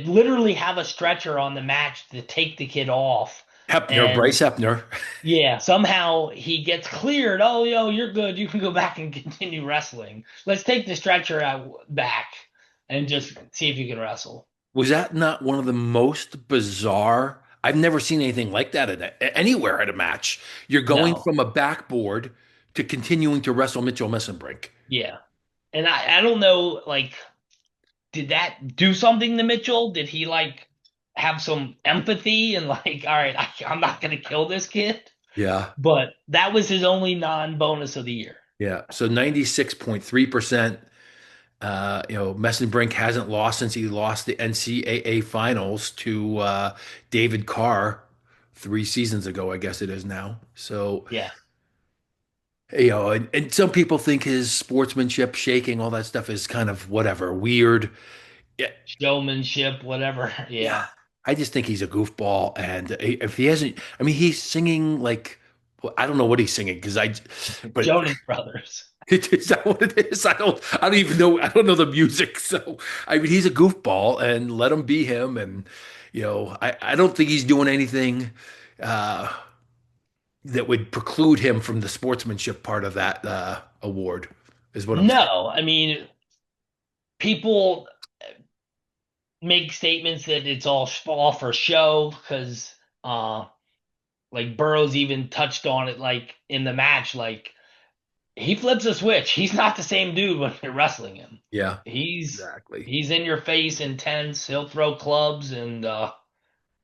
literally have a stretcher on the match to take the kid off. Hepner, And Bryce Hepner. yeah, somehow he gets cleared. Oh, yo, you're good. You can go back and continue wrestling. Let's take the stretcher out back and just see if you can wrestle. Was that not one of the most bizarre? I've never seen anything like that anywhere at a match. You're going No, from a backboard to continuing to wrestle Mitchell Messenbrink. yeah, and I don't know. Like, did that do something to Mitchell? Did he like have some empathy and like, all right, I'm not gonna kill this kid? Yeah. But that was his only non-bonus of the year. Yeah. So 96.3%. Messenbrink hasn't lost since he lost the NCAA finals to David Carr 3 seasons ago, I guess it is now. So, Yeah, and some people think his sportsmanship, shaking, all that stuff is kind of whatever, weird. Yeah, showmanship, whatever. yeah. Yeah, I just think he's a goofball, and if he hasn't, I mean, he's singing like, well, I don't know what he's singing but Jonas Brothers. is that what it is? I don't even know. I don't know the music. So, I mean, he's a goofball and let him be him. And, I don't think he's doing anything uh, that would preclude him from the sportsmanship part of that award, is what I'm saying. No, I mean, people make statements that it's all for show because like Burroughs even touched on it like in the match like he flips a switch. He's not the same dude when you're wrestling him. Yeah, He's exactly. he's in your face, intense. He'll throw clubs and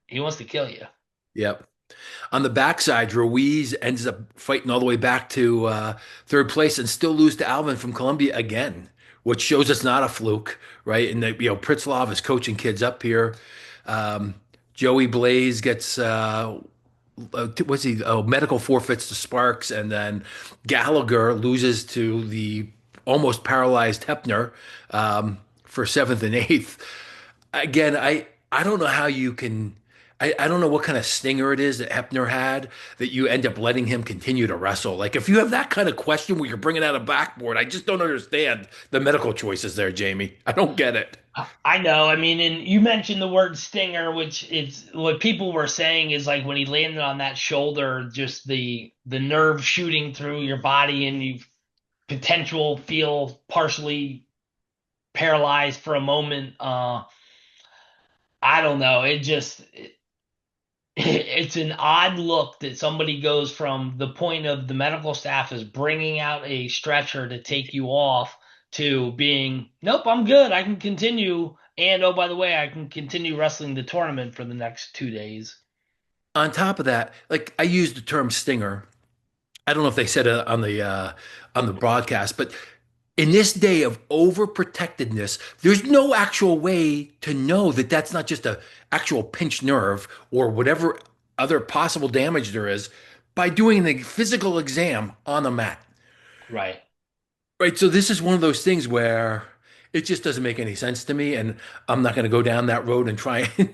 he wants to kill you. Yep. On the backside, Ruiz ends up fighting all the way back to third place and still lose to Alvin from Columbia again, which shows it's not a fluke, right? And that, Pritzlov is coaching kids up here. Um, Joey Blaze gets what's he? Oh, medical forfeits to Sparks, and then Gallagher loses to the almost paralyzed Hepner for seventh and eighth. Again, I don't know how you can. I don't know what kind of stinger it is that Hepner had that you end up letting him continue to wrestle. Like if you have that kind of question where you're bringing out a backboard, I just don't understand the medical choices there, Jamie. I don't get it. I know. I mean, and you mentioned the word stinger, which it's what people were saying is like when he landed on that shoulder, just the nerve shooting through your body, and you potential feel partially paralyzed for a moment. I don't know. It's an odd look that somebody goes from the point of the medical staff is bringing out a stretcher to take you off to being, nope, I'm good. I can continue. And oh, by the way, I can continue wrestling the tournament for the next 2 days. On top of that, like I used the term stinger. I don't know if they said it on the broadcast, but in this day of overprotectedness, there's no actual way to know that that's not just a actual pinched nerve or whatever other possible damage there is. by doing the physical exam on the mat. Right. Right. So this is one of those things where it just doesn't make any sense to me. And I'm not going to go down that road and try and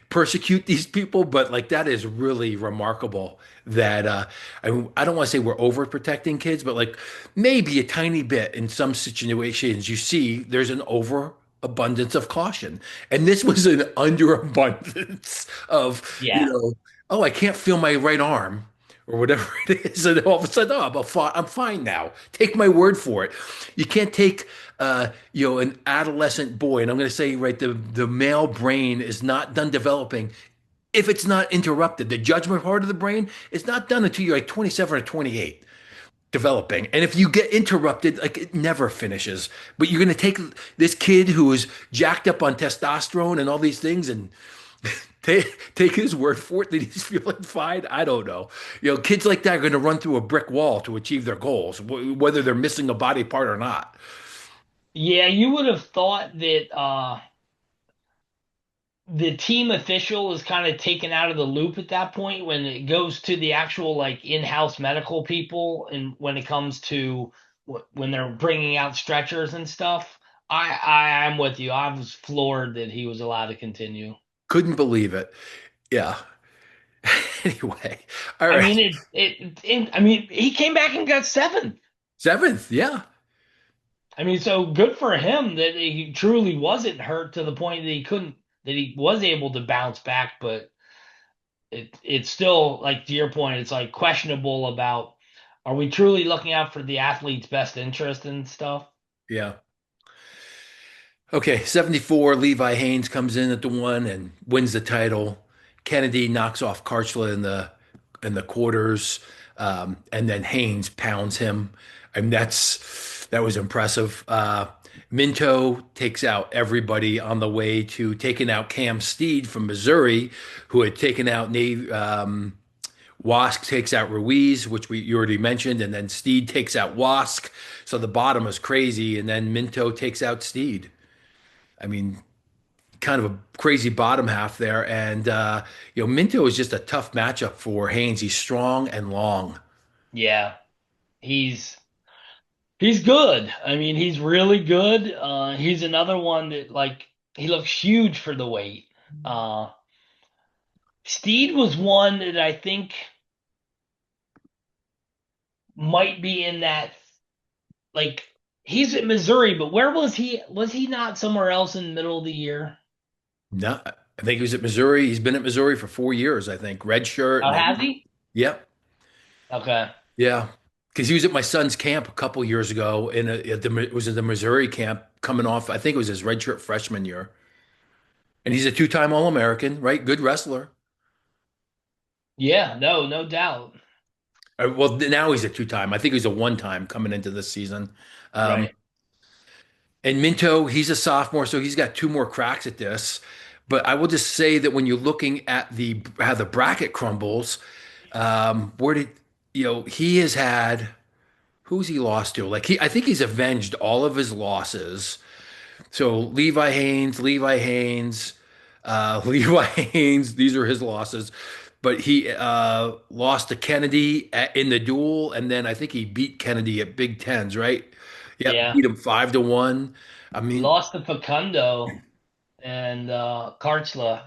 persecute these people, but like that is really remarkable that I don't want to say we're overprotecting kids, but like maybe a tiny bit in some situations you see there's an overabundance of caution. And this was an underabundance of, Yeah. oh, I can't feel my right arm or whatever it is. And all of a sudden, oh, I'm fine now. Take my word for it. You can't take an adolescent boy, and I'm going to say, right, the male brain is not done developing if it's not interrupted. The judgment part of the brain is not done until you're like 27 or 28 developing. And if you get interrupted, like it never finishes. But you're going to take this kid who is jacked up on testosterone and all these things and take his word for it that he's feeling fine. I don't know. Kids like that are going to run through a brick wall to achieve their goals, whether they're missing a body part or not. Yeah, you would have thought that the team official is kind of taken out of the loop at that point when it goes to the actual like in-house medical people and when it comes to when they're bringing out stretchers and stuff. I'm with you. I was floored that he was allowed to continue. Couldn't believe it. Yeah. Anyway, all I right. mean I mean he came back and got seventh. Seventh. Yeah. I mean, so good for him that he truly wasn't hurt to the point that he was able to bounce back, but it's still like to your point, it's like questionable about are we truly looking out for the athlete's best interest and stuff? Yeah. Okay. 74. Levi Haynes comes in at the one and wins the title. Kennedy knocks off Karchla in the quarters. And then Haynes pounds him. I mean, that was impressive. Minto takes out everybody on the way to taking out Cam Steed from Missouri, who had taken out Nate. Wask takes out Ruiz, which you already mentioned, and then Steed takes out Wask. So the bottom is crazy, and then Minto takes out Steed. I mean, kind of a crazy bottom half there. And Minto is just a tough matchup for Haynes. He's strong and long. Yeah, he's he's good. I mean, he's really good. He's another one that like he looks huge for the weight. Uh, Steed was one that I think might be in that like he's at Missouri, but where was he? Was he not somewhere else in the middle of the year? No, I think he was at Missouri. He's been at Missouri for 4 years, I think. Red shirt, Oh, and has then he? yep, Okay. yeah. Because he was at my son's camp a couple years ago, it was at the Missouri camp coming off. I think it was his redshirt freshman year, and he's a two-time All-American, right? Good wrestler. Yeah, no doubt. Well, now he's a two-time. I think he's a one-time coming into this season. Um, Right. and Minto, he's a sophomore, so he's got two more cracks at this. But I will just say that when you're looking at the how the bracket crumbles, where did he has had who's he lost to? Like I think he's avenged all of his losses. So Levi Haynes, Levi Haynes. These are his losses. But he lost to Kennedy in the duel, and then I think he beat Kennedy at Big Tens, right? Yep, Yeah. beat him 5-1. I mean, Lost to Facundo and Karchla.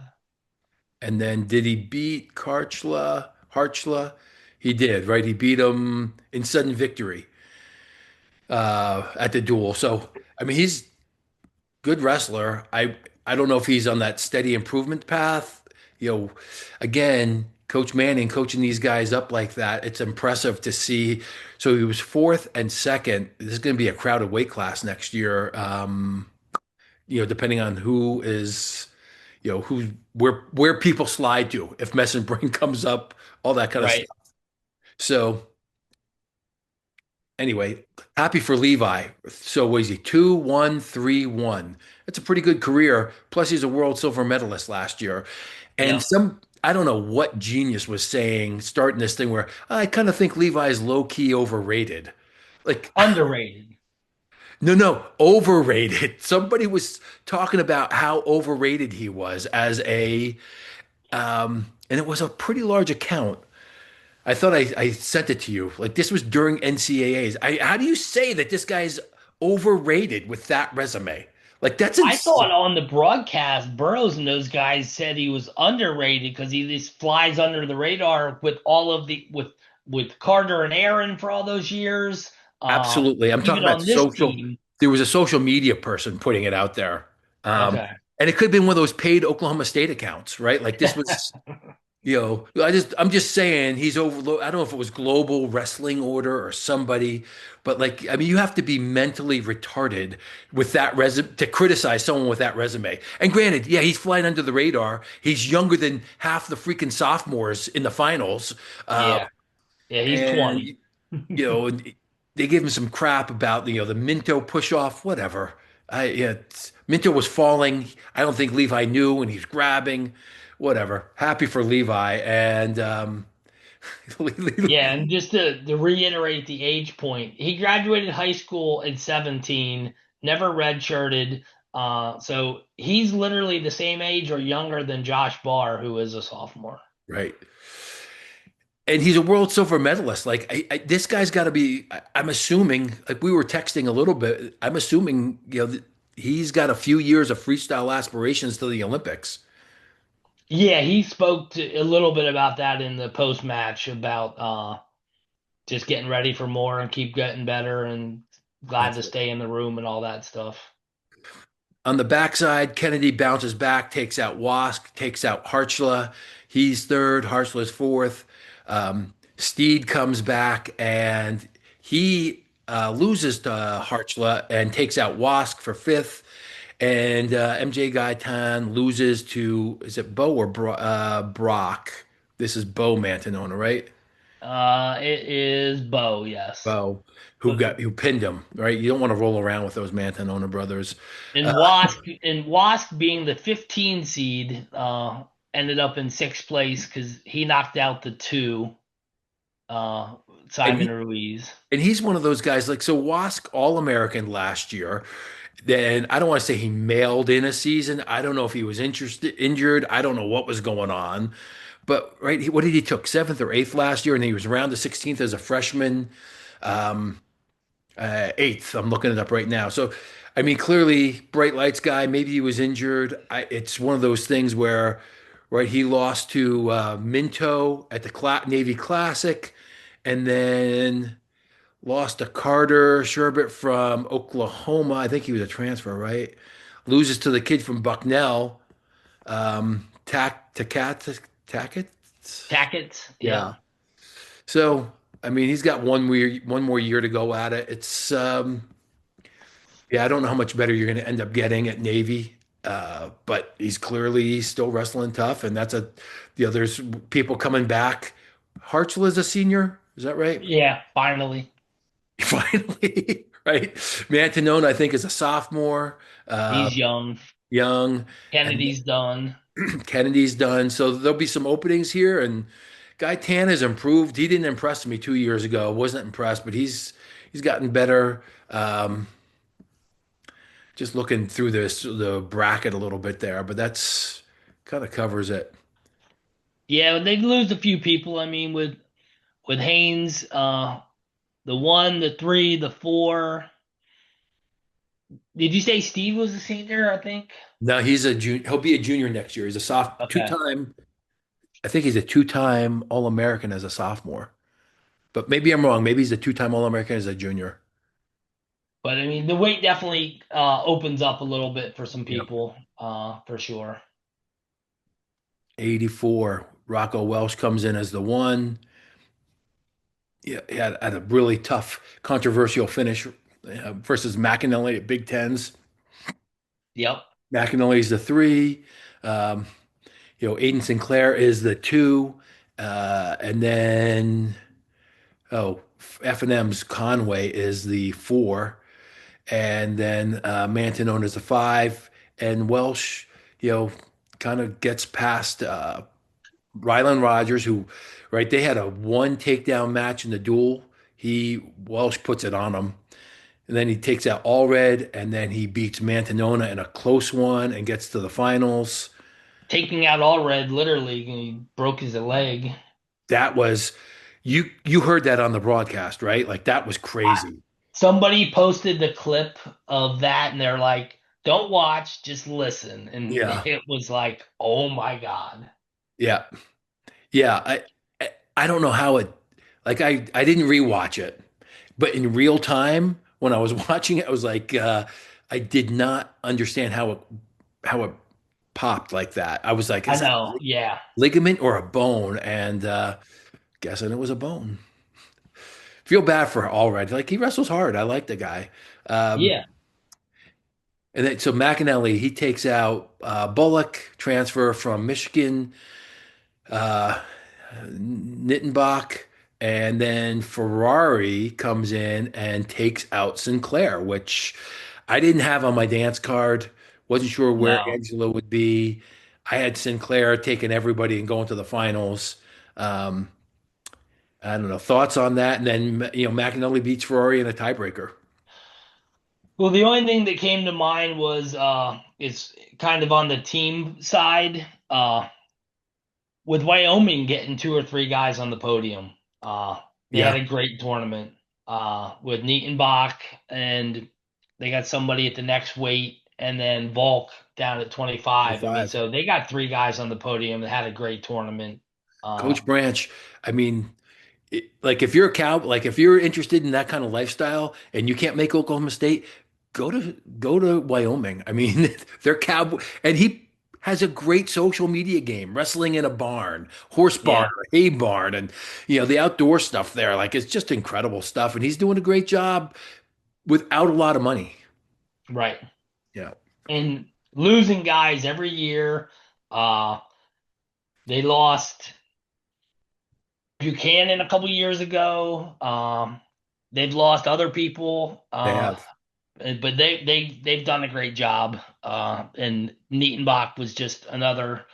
and then did he beat Harchla? He did, right? He beat him in sudden victory at the duel. So, I mean, he's good wrestler. I don't know if he's on that steady improvement path. You know, again, Coach Manning coaching these guys up like that, it's impressive to see. So he was fourth and second. This is going to be a crowded weight class next year. Depending on who is, who where people slide to if Mess and Brain comes up, all that kind of Right. stuff. So anyway, happy for Levi. So was he 2-1-3-1? That's a pretty good career. Plus, he's a world silver medalist last year. And Yep. I don't know what genius was saying, starting this thing where I kind of think Levi is low key overrated. Like, Underrated. no, overrated. Somebody was talking about how overrated he was and it was a pretty large account. I thought I sent it to you. Like this was during NCAAs. How do you say that this guy's overrated with that resume? Like that's I thought insane. on the broadcast, Burrows and those guys said he was underrated because he just flies under the radar with all of the with Carter and Aaron for all those years. Uh, Absolutely. I'm talking Even about on this social. team. There was a social media person putting it out there. Um, Okay. and it could have been one of those paid Oklahoma State accounts, right? Like this was, I'm just saying he's over. I don't know if it was Global Wrestling Order or somebody, but like, I mean, you have to be mentally retarded with that resume to criticize someone with that resume. And granted, yeah, he's flying under the radar. He's younger than half the freaking sophomores in the finals. Uh, Yeah. Yeah, he's and 20. they gave him some crap about the Minto push off, whatever. Minto was falling. I don't think Levi knew, and he's grabbing, whatever. Happy for Levi, and Yeah, and just to reiterate the age point, he graduated high school at 17, never redshirted. So he's literally the same age or younger than Josh Barr, who is a sophomore. right. And he's a world silver medalist. Like this guy's got to be. I'm assuming, like we were texting a little bit. I'm assuming, he's got a few years of freestyle aspirations to the Olympics. Yeah, he spoke a little bit about that in the post match about just getting ready for more and keep getting better and glad That's to it. stay in the room and all that stuff. On the backside, Kennedy bounces back, takes out Wask, takes out Harchla. He's third, Harchla's fourth. Steed comes back and he loses to Harchla and takes out Wask for fifth. And MJ Gaitan loses to, is it Bo or Brock? This is Bo Mantanona, right? It is Bo, yes. Bo, But who pinned him, right? You don't want to roll around with those Mantanona brothers. Uh, and Wasp being the 15 seed, ended up in sixth place because he knocked out the two, uh, and Simon he Ruiz. And he's one of those guys like so Wask All-American last year. Then I don't want to say he mailed in a season. I don't know if he was injured. I don't know what was going on. But right, what did he took seventh or eighth last year, and he was around the 16th as a freshman. Eighth. I'm looking it up right now. So, I mean, clearly, bright lights guy. Maybe he was injured. It's one of those things where, right, he lost to Minto at the Navy Classic, and then lost to Carter Sherbert from Oklahoma. I think he was a transfer, right? Loses to the kid from Bucknell. Tackett. Tackett, yep. Yeah. So, I mean, he's got one more year to go at it. It's yeah, I don't know how much better you're going to end up getting at Navy. But he's clearly still wrestling tough, and there's people coming back. Hartzell is a senior, is that right? Yeah, finally. Finally, right? Mantanone, I think, is a sophomore. Uh, He's young. Young, and Kennedy's done. Kennedy's done. So there'll be some openings here. And Guy Tan has improved. He didn't impress me 2 years ago. Wasn't impressed, but he's gotten better. Just looking through the bracket a little bit there, but that's kind of covers it. Yeah, they lose a few people. I mean, with Haynes, the one, the three, the four. Did you say Steve was a senior? I think. Now he's a junior. He'll be a junior next year. He's a Okay. two-time. I think he's a two-time All-American as a sophomore. But maybe I'm wrong. Maybe he's a two-time All-American as a junior. But I mean, the weight definitely opens up a little bit for some Yep. people, for sure. 84. Rocco Welsh comes in as the one. Yeah, he had a really tough, controversial finish versus McAnally at Big Tens. Yep. McAnally's the three. Um, Aiden Sinclair is the two. And then, F&M's Conway is the four. And then Mantanone is the five. And Welsh, you know, kind of gets past Rylan Rogers, who, right, they had a one takedown match in the duel. Welsh puts it on him. And then he takes out Allred, and then he beats Mantanona in a close one and gets to the finals. Taking out all red, literally, he broke his leg. That was, You heard that on the broadcast, right? Like that was crazy. Somebody posted the clip of that and they're like, don't watch, just listen. And Yeah. it was like, oh my God. Yeah. Yeah. I don't know how it like I didn't rewatch it, but in real time when I was watching it, I was like I did not understand how it popped like that. I was like, I is that a know. Yeah. ligament or a bone? And guessing it was a bone. Feel bad for Allred. Like he wrestles hard. I like the guy. Um, Yeah. and then so McAnally, he takes out Bullock, transfer from Michigan, uh, Nittenbach, and then Ferrari comes in and takes out Sinclair, which I didn't have on my dance card. Wasn't sure where No. Angela would be. I had Sinclair taking everybody and going to the finals. Um, I don't know. Thoughts on that? And then, McAnally beats Ferrari in a tiebreaker. Well, the only thing that came to mind was it's kind of on the team side. With Wyoming getting two or three guys on the podium. They had Yeah, a great tournament with Nietenbach, and they got somebody at the next weight, and then Volk down at 25. I mean, 25. so they got three guys on the podium that had a great tournament. Uh, Coach Branch, I mean, like if you're interested in that kind of lifestyle and you can't make Oklahoma State, go to Wyoming. I mean, they're cowboy, and he has a great social media game, wrestling in a barn, horse barn, yeah, or hay barn, and the outdoor stuff there. Like it's just incredible stuff, and he's doing a great job without a lot of money. right. Yeah, And losing guys every year. Uh, they lost Buchanan a couple years ago. They've lost other people. they have. But they've done a great job. And Nietenbach was just another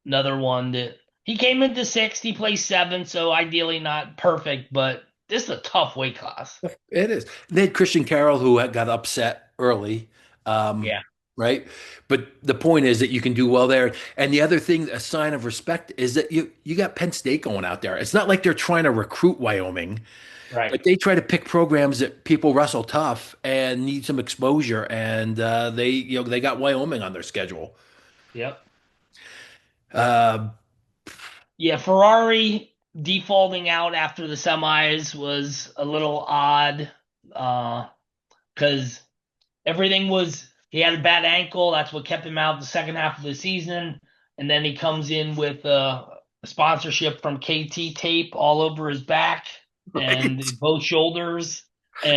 one that he came into sixth, he placed seventh, so ideally not perfect, but this is a tough weight class. It is. They had Christian Carroll who got upset early, um, Yeah, right? But the point is that you can do well there. And the other thing, a sign of respect, is that you got Penn State going out there. It's not like they're trying to recruit Wyoming, right. but they try to pick programs that people wrestle tough and need some exposure. And they got Wyoming on their schedule. Yep. Uh, Yeah, Ferrari defaulting out after the semis was a little odd. Because everything was he had a bad ankle. That's what kept him out the second half of the season. And then he comes in with a sponsorship from KT tape all over his back and right? both shoulders.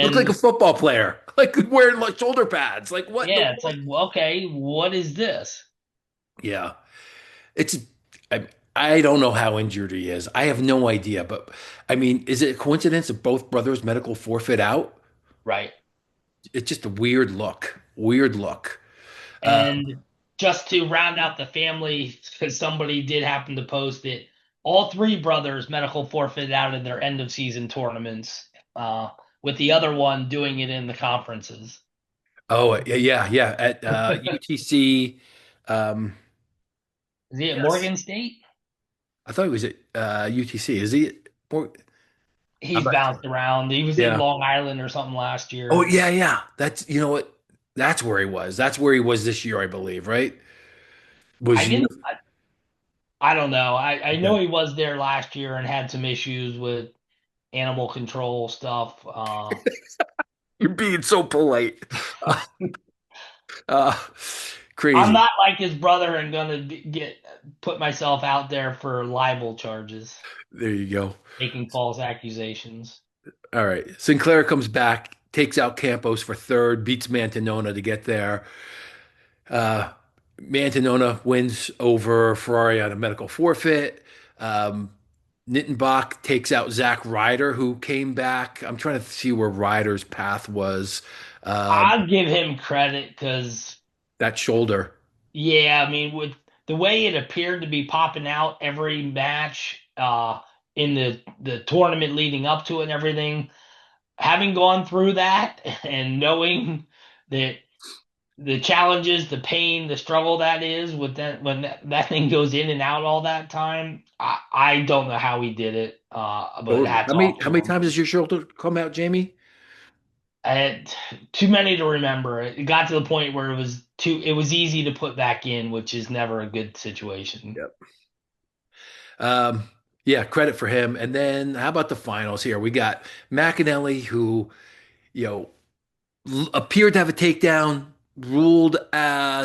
Look like a And football player, like wearing like shoulder pads. Like what in the yeah, it's world? like, well, okay, what is this? Yeah. It's I don't know how injured he is. I have no idea, but I mean, is it a coincidence that both brothers medical forfeit out? Right. It's just a weird look. Weird look. Uh, And just to round out the family, because somebody did happen to post it, all three brothers medical forfeited out in their end of season tournaments, with the other one doing it in the conferences. oh yeah, yeah, yeah. At UTC, um, Is he at yes, Morgan State? I thought he was at UTC. Is he? I'm He's not bounced sure. around. He was in Yeah. Long Island or something last Oh year. yeah, yeah. That's what. That's where he was. That's where he was this year, I believe. Right? I Was you? didn't. I don't know. I know Okay. he was there last year and had some issues with animal control stuff. You're being so polite. Uh, I'm crazy. not like his brother and gonna get put myself out there for libel charges, There you go. making false accusations. All right. Sinclair comes back, takes out Campos for third, beats Mantanona to get there. Uh, Mantanona wins over Ferrari on a medical forfeit. Um, Nittenbach takes out Zach Ryder, who came back. I'm trying to see where Ryder's path was. I'll give him credit because, That shoulder. yeah, I mean, with the way it appeared to be popping out every match, in the tournament leading up to it and everything, having gone through that and knowing that the challenges, the pain, the struggle that is with that when that thing goes in and out all that time. I don't know how he did it, but Totally. hats off How to many him. times does your shoulder come out, Jamie? I had too many to remember. It got to the point where it was easy to put back in, which is never a good situation. Yep. Um, yeah, credit for him. And then how about the finals here? We got McAnally, who, you know, appeared to have a takedown, ruled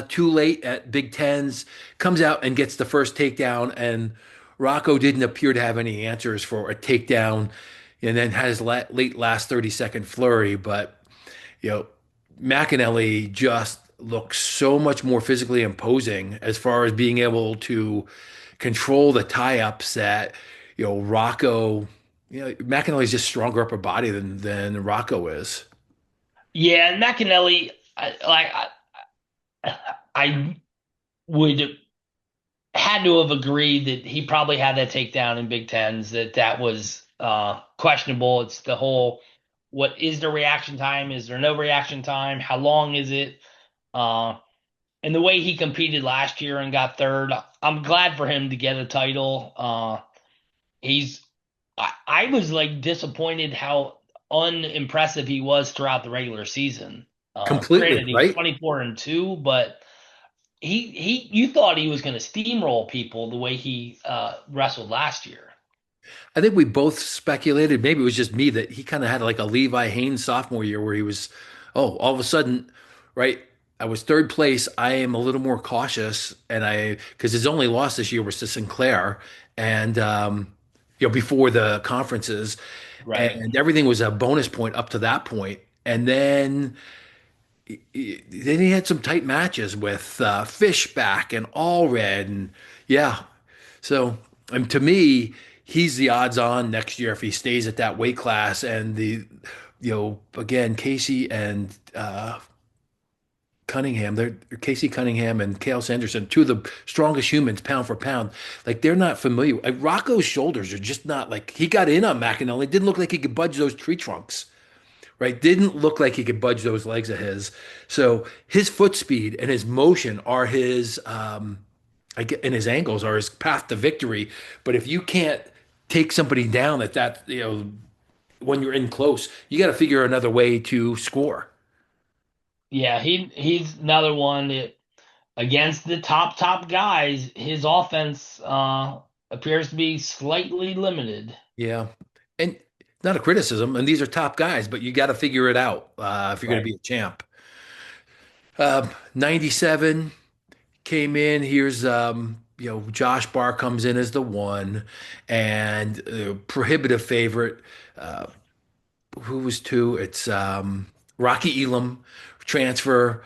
too late at Big Tens, comes out and gets the first takedown, and Rocco didn't appear to have any answers for a takedown, and then has late last 30-second flurry. But you know, McAnally just looks so much more physically imposing as far as being able to control the tie-ups that, Rocco, McAnally's just stronger upper body than Rocco is. Yeah, and McAnally, I would had to have agreed that he probably had that takedown in Big Tens, that was questionable. It's the whole, what is the reaction time? Is there no reaction time? How long is it? Uh, and the way he competed last year and got third, I'm glad for him to get a title. He's I was like disappointed how unimpressive he was throughout the regular season. Completely, Granted, he was right? 24-2, but you thought he was going to steamroll people the way he wrestled last year. I think we both speculated, maybe it was just me, that he kind of had like a Levi Haynes sophomore year where he was, oh, all of a sudden, right? I was third place. I am a little more cautious, because his only loss this year was to Sinclair, and before the conferences, Right. and everything was a bonus point up to that point, and then he had some tight matches with Fishback and Allred, and yeah, so, and to me, he's the odds on next year if he stays at that weight class. And again, Casey and Cunningham, they're Casey Cunningham and Kale Sanderson, two of the strongest humans pound for pound. Like they're not familiar. Like Rocco's shoulders are just not like he got in on McAnally. It didn't look like he could budge those tree trunks, right? Didn't look like he could budge those legs of his. So his foot speed and his motion are his I get and his angles are his path to victory. But if you can't take somebody down when you're in close, you got to figure another way to score. Yeah, he's another one that against the top guys, his offense appears to be slightly limited. Yeah, and not a criticism. And these are top guys, but you got to figure it out if you're going to Right. be a champ. 97 came in. Here's Josh Barr comes in as the one, and prohibitive favorite. Uh, who was two? It's Rocky Elam transfer,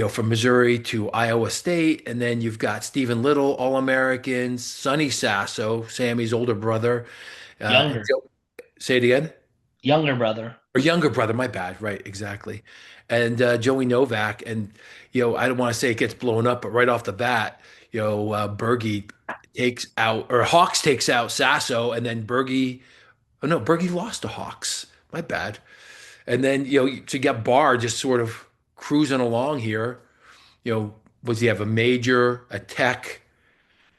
from Missouri to Iowa State, and then you've got Stephen Little, All-American, Sonny Sasso, Sammy's older brother. And Younger, say it again. younger brother. Or younger brother, my bad. Right, exactly. And Joey Novak, and I don't want to say it gets blown up, but right off the bat, Bergie takes out, or Hawks takes out Sasso, and then Bergie. Oh no, Bergie lost to Hawks. My bad. And then, to get Barr just sort of cruising along here, was he have a major, a tech,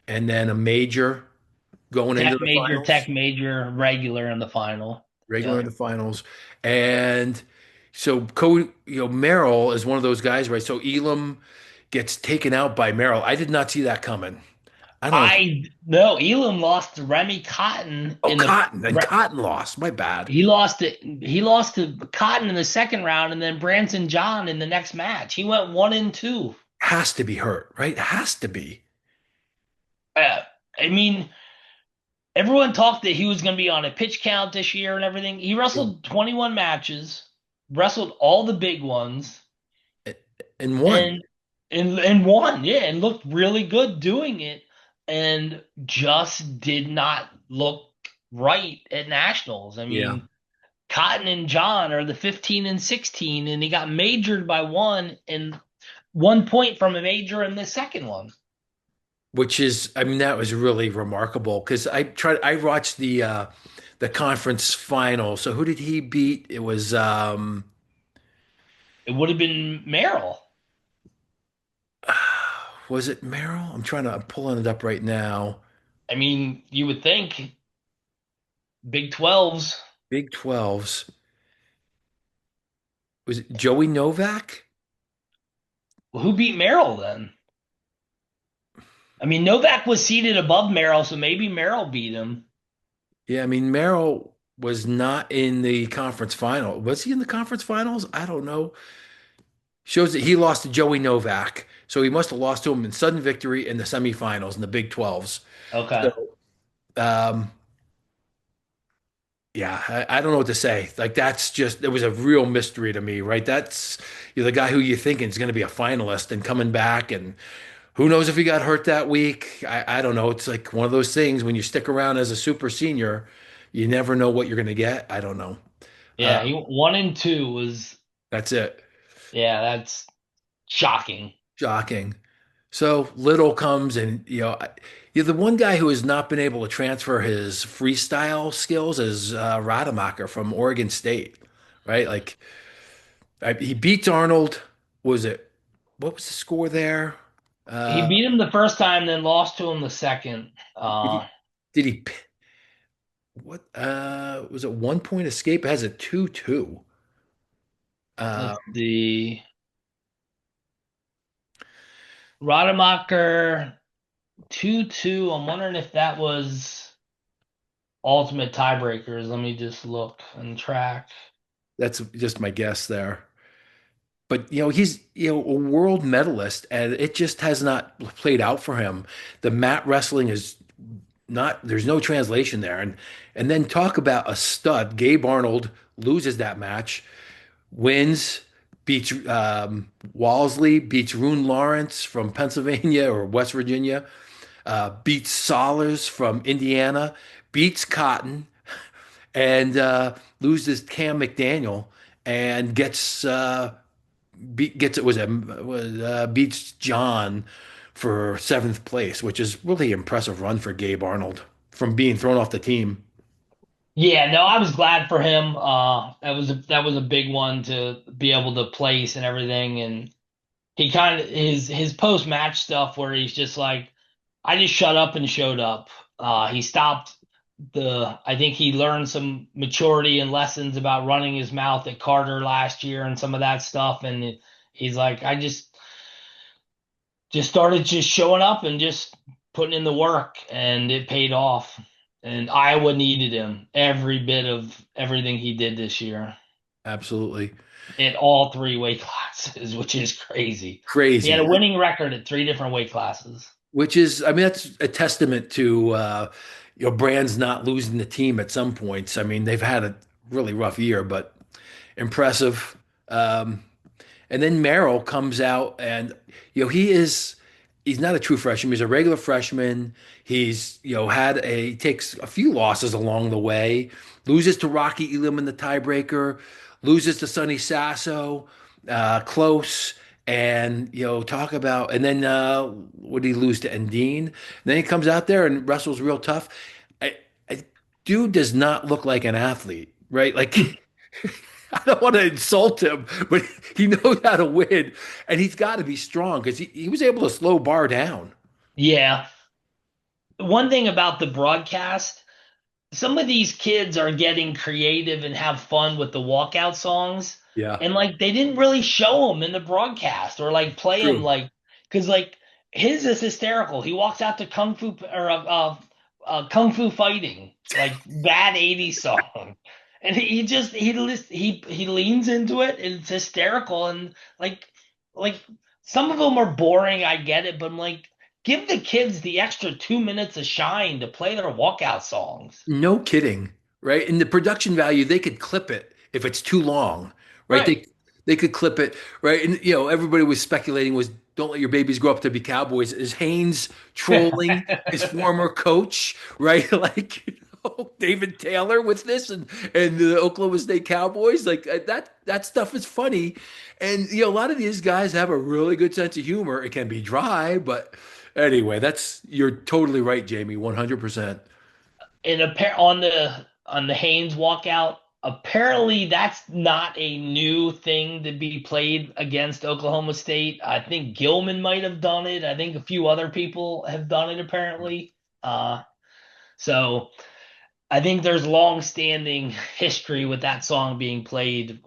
and then a major going into the Tech finals, major, regular in the final. regular in Yep. the finals. And so, Merrill is one of those guys, right? So Elam gets taken out by Merrill. I did not see that coming. I don't know. I no, Elam lost to Remy Cotton Oh, in the Cotton. And Cotton lost. My bad. he lost to Cotton in the second round, and then Branson John in the next match. He went 1-2. Has to be hurt, right? Has to be. Uh, I mean, everyone talked that he was going to be on a pitch count this year and everything. He wrestled 21 matches, wrestled all the big ones, And one. and and won. Yeah, and looked really good doing it, and just did not look right at nationals. I Yeah. mean, Cotton and John are the 15 and 16, and he got majored by one and 1 point from a major in the second one. Which is, I mean, that was really remarkable because I watched the conference final. So who did he beat? It was It would have been Merrill. Was it Merrill? I'm pulling it up right now. I mean, you would think Big 12s. Big 12s. Was it Joey Novak? Well, who beat Merrill then? I mean, Novak was seated above Merrill, so maybe Merrill beat him. Yeah, I mean, Merrill was not in the conference final. Was he in the conference finals? I don't know. Shows that he lost to Joey Novak. So he must have lost to him in sudden victory in the semifinals in the Big 12s. Okay. So, um, yeah, I don't know what to say. Like, that's just, it was a real mystery to me, right? That's, you're the guy who you're thinking is going to be a finalist and coming back. And who knows if he got hurt that week? I don't know. It's like one of those things when you stick around as a super senior, you never know what you're going to get. I don't know. Uh, Yeah, he 1 and 2 was, that's it. yeah, that's shocking. Shocking. So Little comes and, you're the one guy who has not been able to transfer his freestyle skills is Rademacher from Oregon State, right? Like he beats Arnold. Was it, what was the score there? He Uh, beat him the first time, then lost to him the second. did he, did he, what, was it 1 point escape? It has a 2-2. Uh, Let's see. Rademacher 2-2. I'm wondering if that was ultimate tiebreakers. Let me just look and track. that's just my guess there. But he's a world medalist, and it just has not played out for him. The mat wrestling is not. There's no translation there, and then talk about a stud. Gabe Arnold loses that match, wins, beats Walsley, beats Rune Lawrence from Pennsylvania or West Virginia, beats Solers from Indiana, beats Cotton, and loses Cam McDaniel, and gets it was beats John for seventh place, which is really impressive run for Gabe Arnold from being thrown off the team. Yeah, no, I was glad for him. That was a big one to be able to place and everything. And he kind of his post match stuff where he's just like, I just shut up and showed up. He stopped I think he learned some maturity and lessons about running his mouth at Carter last year and some of that stuff. And he's like, I just started just showing up and just putting in the work, and it paid off. And Iowa needed him every bit of everything he did this year Absolutely in all three weight classes, which is crazy. He had a crazy. winning record at three different weight classes. Which is, I mean, that's a testament to brands not losing the team at some points. I mean, they've had a really rough year, but impressive. Um, And then Merrill comes out and he's not a true freshman. He's a regular freshman. He's he takes a few losses along the way, loses to Rocky Elam in the tiebreaker, loses to Sonny Sasso, close, and talk about and then what did he lose to Endine? And then he comes out there and wrestles real tough. I, Dude does not look like an athlete, right? Like I don't want to insult him, but he knows how to win, and he's got to be strong because he was able to slow Barr down. Yeah. One thing about the broadcast, some of these kids are getting creative and have fun with the walkout songs, Yeah, and like they didn't really show them in the broadcast or like play them true. like because like his is hysterical. He walks out to kung fu fighting like bad '80s song, and he leans into it and it's hysterical and like some of them are boring. I get it, but I'm like. Give the kids the extra 2 minutes of shine to play their walkout songs. No kidding, right? And the production value, they could clip it if it's too long, right? Right. They could clip it, right? And everybody was speculating was don't let your babies grow up to be cowboys. Is Haynes trolling his former coach, right? Like David Taylor with this and the Oklahoma State Cowboys, like that stuff is funny, and a lot of these guys have a really good sense of humor. It can be dry, but anyway, you're totally right, Jamie, 100%. And on the Haynes walkout, apparently that's not a new thing to be played against Oklahoma State. I think Gilman might have done it. I think a few other people have done it apparently. So I think there's long-standing history with that song being played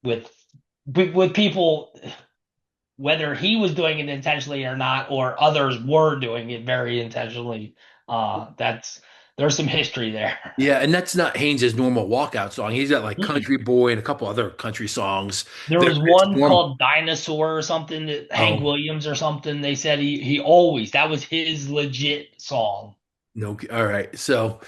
with with people, whether he was doing it intentionally or not, or others were doing it very intentionally. That's there's some history there. Yeah, and that's not Haynes's normal walkout song. He's got like Country Boy and a couple other country songs There that was are his one normal. called Dinosaur or something that Hank Oh, Williams or something. They said he always that was his legit song. no. All right. So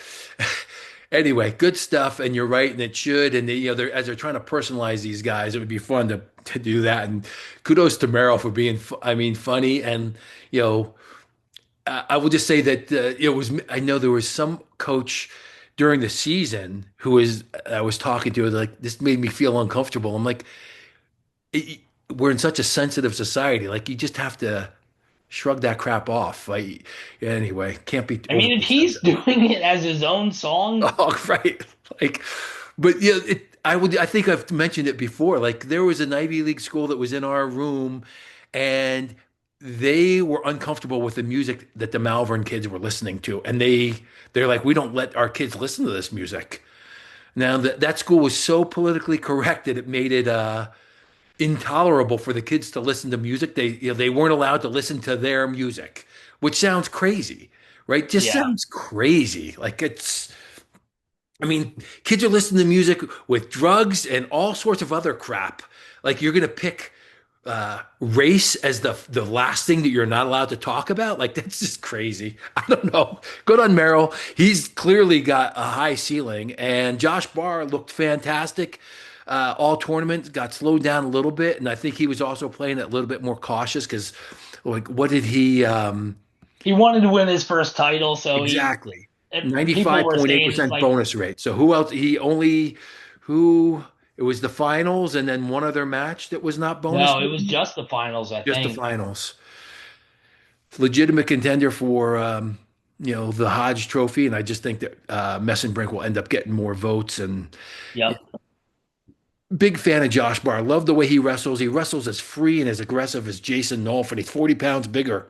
anyway, good stuff. And you're right. And it should. And as they're trying to personalize these guys, it would be fun to do that. And kudos to Merrill for being, I mean, funny. And, you know, I will just say that I know there was some coach during the season I was talking to, like, this made me feel uncomfortable. I'm like, it, we're in such a sensitive society. Like, you just have to shrug that crap off. Like, anyway, can't be I mean, if overly he's sensitive. doing it as his own song, Oh, right. Like, but I think I've mentioned it before. Like, there was an Ivy League school that was in our room, and they were uncomfortable with the music that the Malvern kids were listening to, and they're like, we don't let our kids listen to this music. Now that school was so politically correct that it made it intolerable for the kids to listen to music. They weren't allowed to listen to their music, which sounds crazy, right? Just yeah, sounds crazy. Like it's I mean, kids are listening to music with drugs and all sorts of other crap. Like you're gonna pick race as the last thing that you're not allowed to talk about. Like that's just crazy. I don't know. Good on Merrill. He's clearly got a high ceiling, and Josh Barr looked fantastic. All tournament got slowed down a little bit, and I think he was also playing a little bit more cautious because, like, what did he? he wanted to win his first title, so Exactly. people were saying it's 95.8% like bonus rate. So who else? Who, it was the finals and then one other match that was not bonus no, it was rate? just the finals, I Just the think. finals. Legitimate contender for, the Hodge Trophy. And I just think that Messenbrink will end up getting more votes. And Yep. big fan of Josh Barr. Love the way he wrestles. He wrestles as free and as aggressive as Jason Nolf, and he's 40 pounds bigger.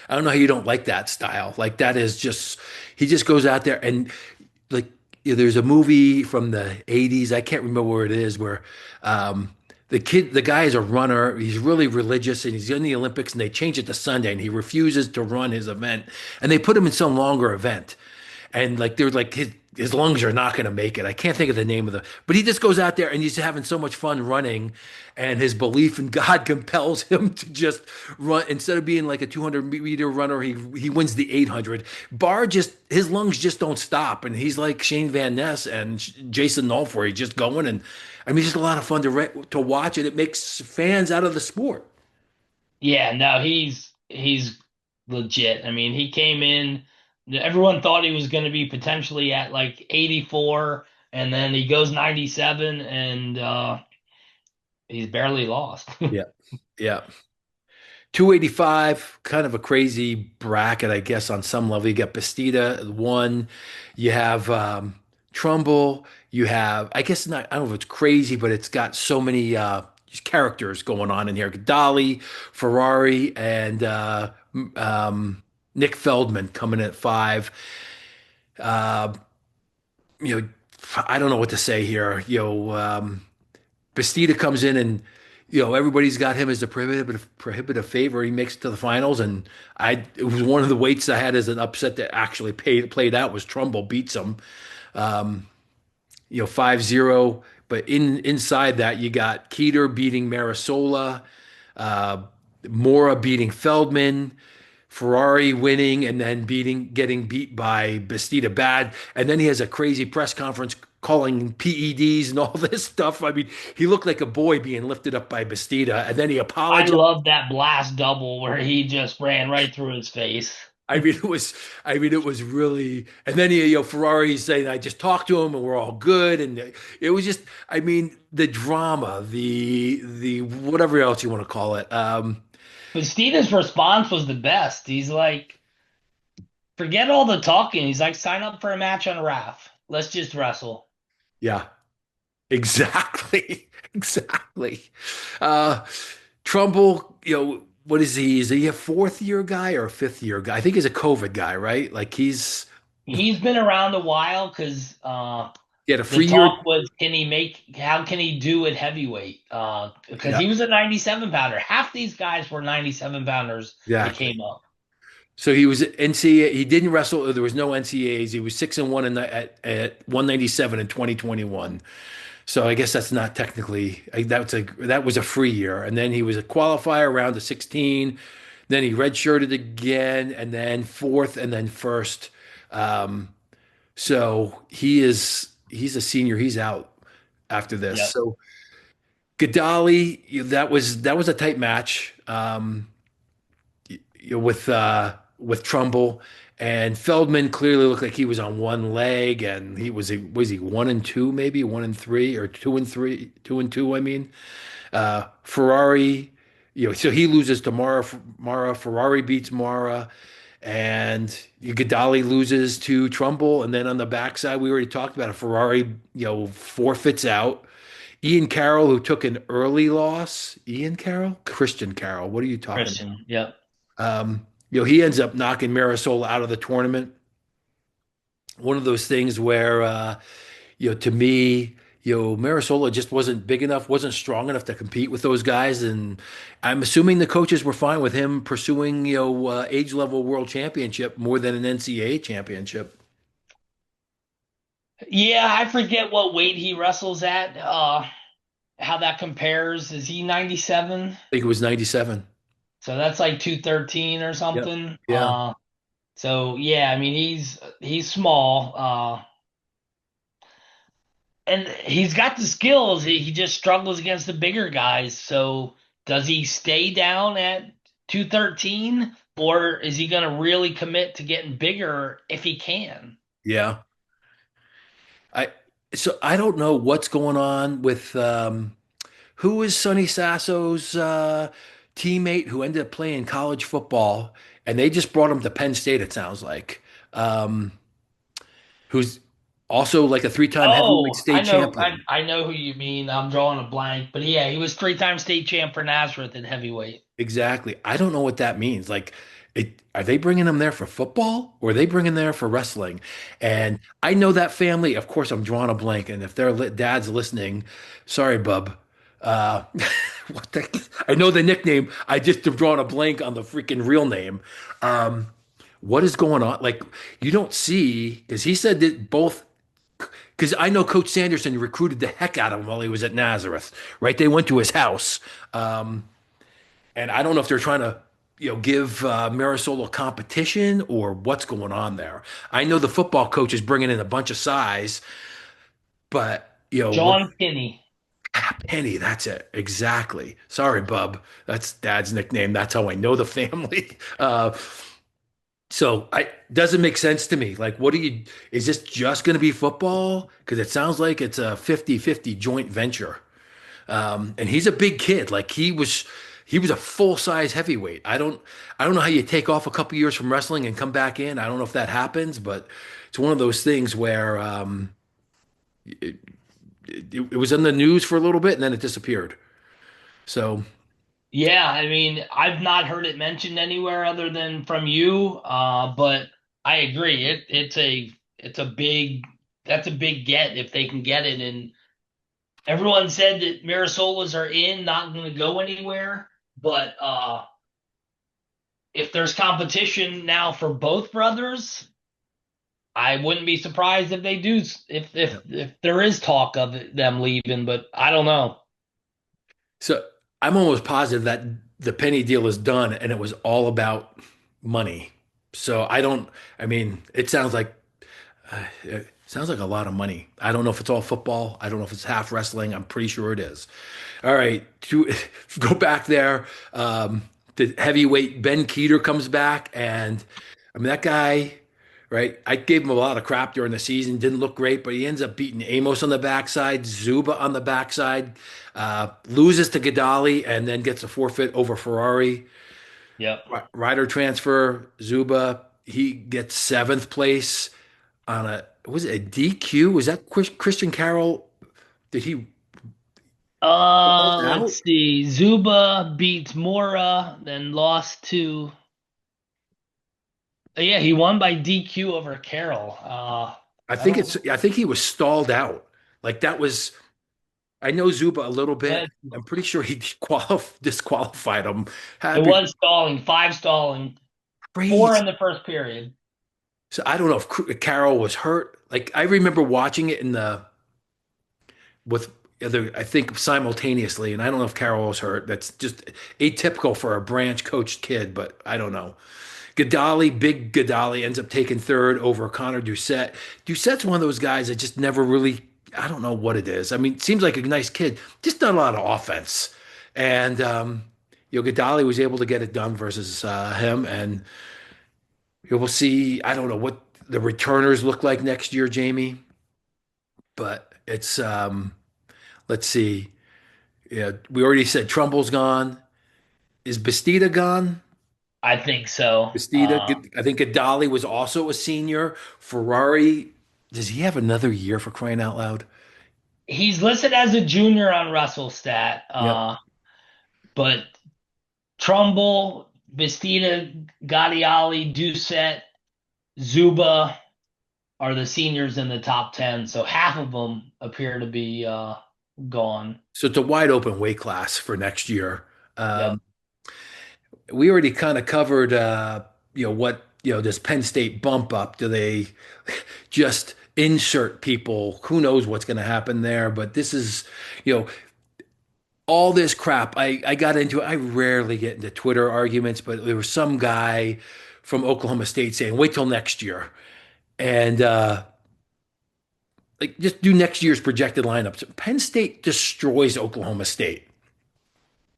I don't know how you don't like that style. Like that is just he just goes out there and like there's a movie from the 80s, I can't remember where it is, where the guy is a runner, he's really religious and he's in the Olympics and they change it to Sunday and he refuses to run his event and they put him in some longer event. And like they're like his lungs are not going to make it. I can't think of the name of but he just goes out there and he's having so much fun running, and his belief in God compels him to just run instead of being like a 200-meter runner. He wins the 800. Barr just his lungs just don't stop, and he's like Shane Van Ness and Jason Nolf, he's just going, and I mean, it's just a lot of fun to watch, and it makes fans out of the sport. Yeah, no, he's legit. I mean, he came in, everyone thought he was going to be potentially at like 84, and then he goes 97, and he's barely lost. Yeah, yeah. 285, kind of a crazy bracket, I guess, on some level. You got Bastida, one. You have Trumbull. You have, I guess, not, I don't know if it's crazy, but it's got so many characters going on in here. Dolly, Ferrari, and Nick Feldman coming in at five. Uh, you know, I don't know what to say here. Bastida comes in and everybody's got him as a prohibitive favor. He makes it to the finals, and it was one of the weights I had as an upset that actually played out was Trumbull beats him, 5-0. But inside that you got Keeter beating Marisola, uh, Mora beating Feldman, Ferrari winning and then getting beat by Bastida bad. And then he has a crazy press conference calling PEDs and all this stuff. I mean, he looked like a boy being lifted up by Bastida. And then he I apologized. love that blast double where he just ran right through his face. It was really, and then Ferrari's saying, I just talked to him and we're all good. And it was just, I mean, the drama, the whatever else you want to call it. But Steven's response was the best. He's like, forget all the talking. He's like, sign up for a match on RAF. let's just wrestle. Yeah, exactly. Exactly. Uh, Trumbull, what is he? Is he a fourth year guy or a fifth year guy? I think he's a COVID guy, right? Like He's been around a while because he had a the free year. talk was, how can he do at heavyweight? Because Yeah, he was a 97 pounder. Half these guys were 97 pounders that exactly. came up. So he was NCAA. He didn't wrestle. There was no NCAAs. He was 6-1 at 197 in 2021. So I guess that's not technically that was a free year. And then he was a qualifier round of 16. Then he redshirted again, and then fourth, and then first. Um, so he's a senior. He's out after this. Yep, So Gadali, that was a tight match. With Trumbull and Feldman clearly looked like he was on one leg, and was he 1-2, maybe 1-3, or 2-3, 2-2. I mean, Ferrari, so he loses to Mara. Ferrari beats Mara, and Gadali loses to Trumbull, and then on the backside, we already talked about it. Ferrari, forfeits out. Ian Carroll, who took an early loss. Ian Carroll, Christian Carroll. What are you talking about? Christian. Yep. He ends up knocking Marisol out of the tournament. One of those things where, to me, Marisola just wasn't big enough, wasn't strong enough to compete with those guys, and I'm assuming the coaches were fine with him pursuing, age level world championship more than an NCAA championship. Yeah, I forget what weight he wrestles at. How that compares. Is he 97? I think it was 97. So that's like 213 or Yep. something. Yeah. So yeah, I mean he's small. And he's got the skills. He just struggles against the bigger guys. So does he stay down at 213 or is he going to really commit to getting bigger if he can? Yeah. I so I don't know what's going on with who is Sonny Sasso's teammate who ended up playing college football, and they just brought him to Penn State, it sounds like, um, who's also like a three-time heavyweight Oh, state champion. I know who you mean. I'm drawing a blank, but yeah, he was three-time state champ for Nazareth at heavyweight. Exactly. I don't know what that means. Like, are they bringing him there for football or are they bringing him there for wrestling? And I know that family. Of course, I'm drawing a blank. And if their dad's listening, sorry, bub. Uh, I know the nickname. I just have drawn a blank on the freaking real name. Um, what is going on? Like, you don't see, because he said that both, because I know Coach Sanderson recruited the heck out of him while he was at Nazareth, right? They went to his house. And I don't know if they're trying to, give Marisol a competition or what's going on there. I know the football coach is bringing in a bunch of size, but John Kinney. Penny, that's it exactly. Sorry, bub. That's Dad's nickname. That's how I know the family. So I doesn't make sense to me. Like, is this just going to be football? Because it sounds like it's a 50-50 joint venture. And he's a big kid. Like he was a full size heavyweight. I don't know how you take off a couple years from wrestling and come back in. I don't know if that happens, but it's one of those things where it was in the news for a little bit and then it disappeared. So Yeah, I mean, I've not heard it mentioned anywhere other than from you. But I agree. It's a big that's a big get if they can get it. And everyone said that Marisolas are in, not going to go anywhere. But if there's competition now for both brothers, I wouldn't be surprised if they do. If there is talk of them leaving, but I don't know. so I'm almost positive that the Penny deal is done and it was all about money. So I mean, it sounds like a lot of money. I don't know if it's all football. I don't know if it's half wrestling. I'm pretty sure it is. All right, to go back there. The heavyweight Ben Keeter comes back, and I mean that guy, right? I gave him a lot of crap during the season. Didn't look great, but he ends up beating Amos on the backside, Zuba on the backside, loses to Gadali, and then gets a forfeit over Ferrari. Yep. Rider transfer, Zuba. He gets seventh place on a Was it a DQ? Was that Christian Carroll? Did he fall out? Let's see. Zuba beats Mora, then lost to. Yeah, he won by DQ over Carroll. I don't. I think he was stalled out. Like that was I know Zuba a little bit. But I'm pretty sure he disqualified him. it Happy was stalling, five stalling, four crazy. in the first period. So I don't know if Carroll was hurt. Like I remember watching it in the with other, I think simultaneously, and I don't know if Carroll was hurt. That's just atypical for a branch coached kid, but I don't know. Big Gadali ends up taking third over Connor Doucette. Doucette's one of those guys that just never really, I don't know what it is. I mean, seems like a nice kid, just not a lot of offense. And, Gadali was able to get it done versus him. And we'll see. I don't know what the returners look like next year, Jamie, but let's see. Yeah, we already said Trumbull's gone. Is Bastida gone? I think so. Bastida, I think Adali was also a senior. Ferrari, does he have another year for crying out loud? He's listed as a junior on WrestleStat, Yep. but Trumbull, Vestita, Gadiali, Doucette, Zuba are the seniors in the top 10. So half of them appear to be gone. So it's a wide open weight class for next year. Yep. We already kind of covered, what, this Penn State bump up. Do they just insert people? Who knows what's going to happen there? But this is, you know, all this crap. I got into. I rarely get into Twitter arguments, but there was some guy from Oklahoma State saying, "Wait till next year," and like just do next year's projected lineups. Penn State destroys Oklahoma State.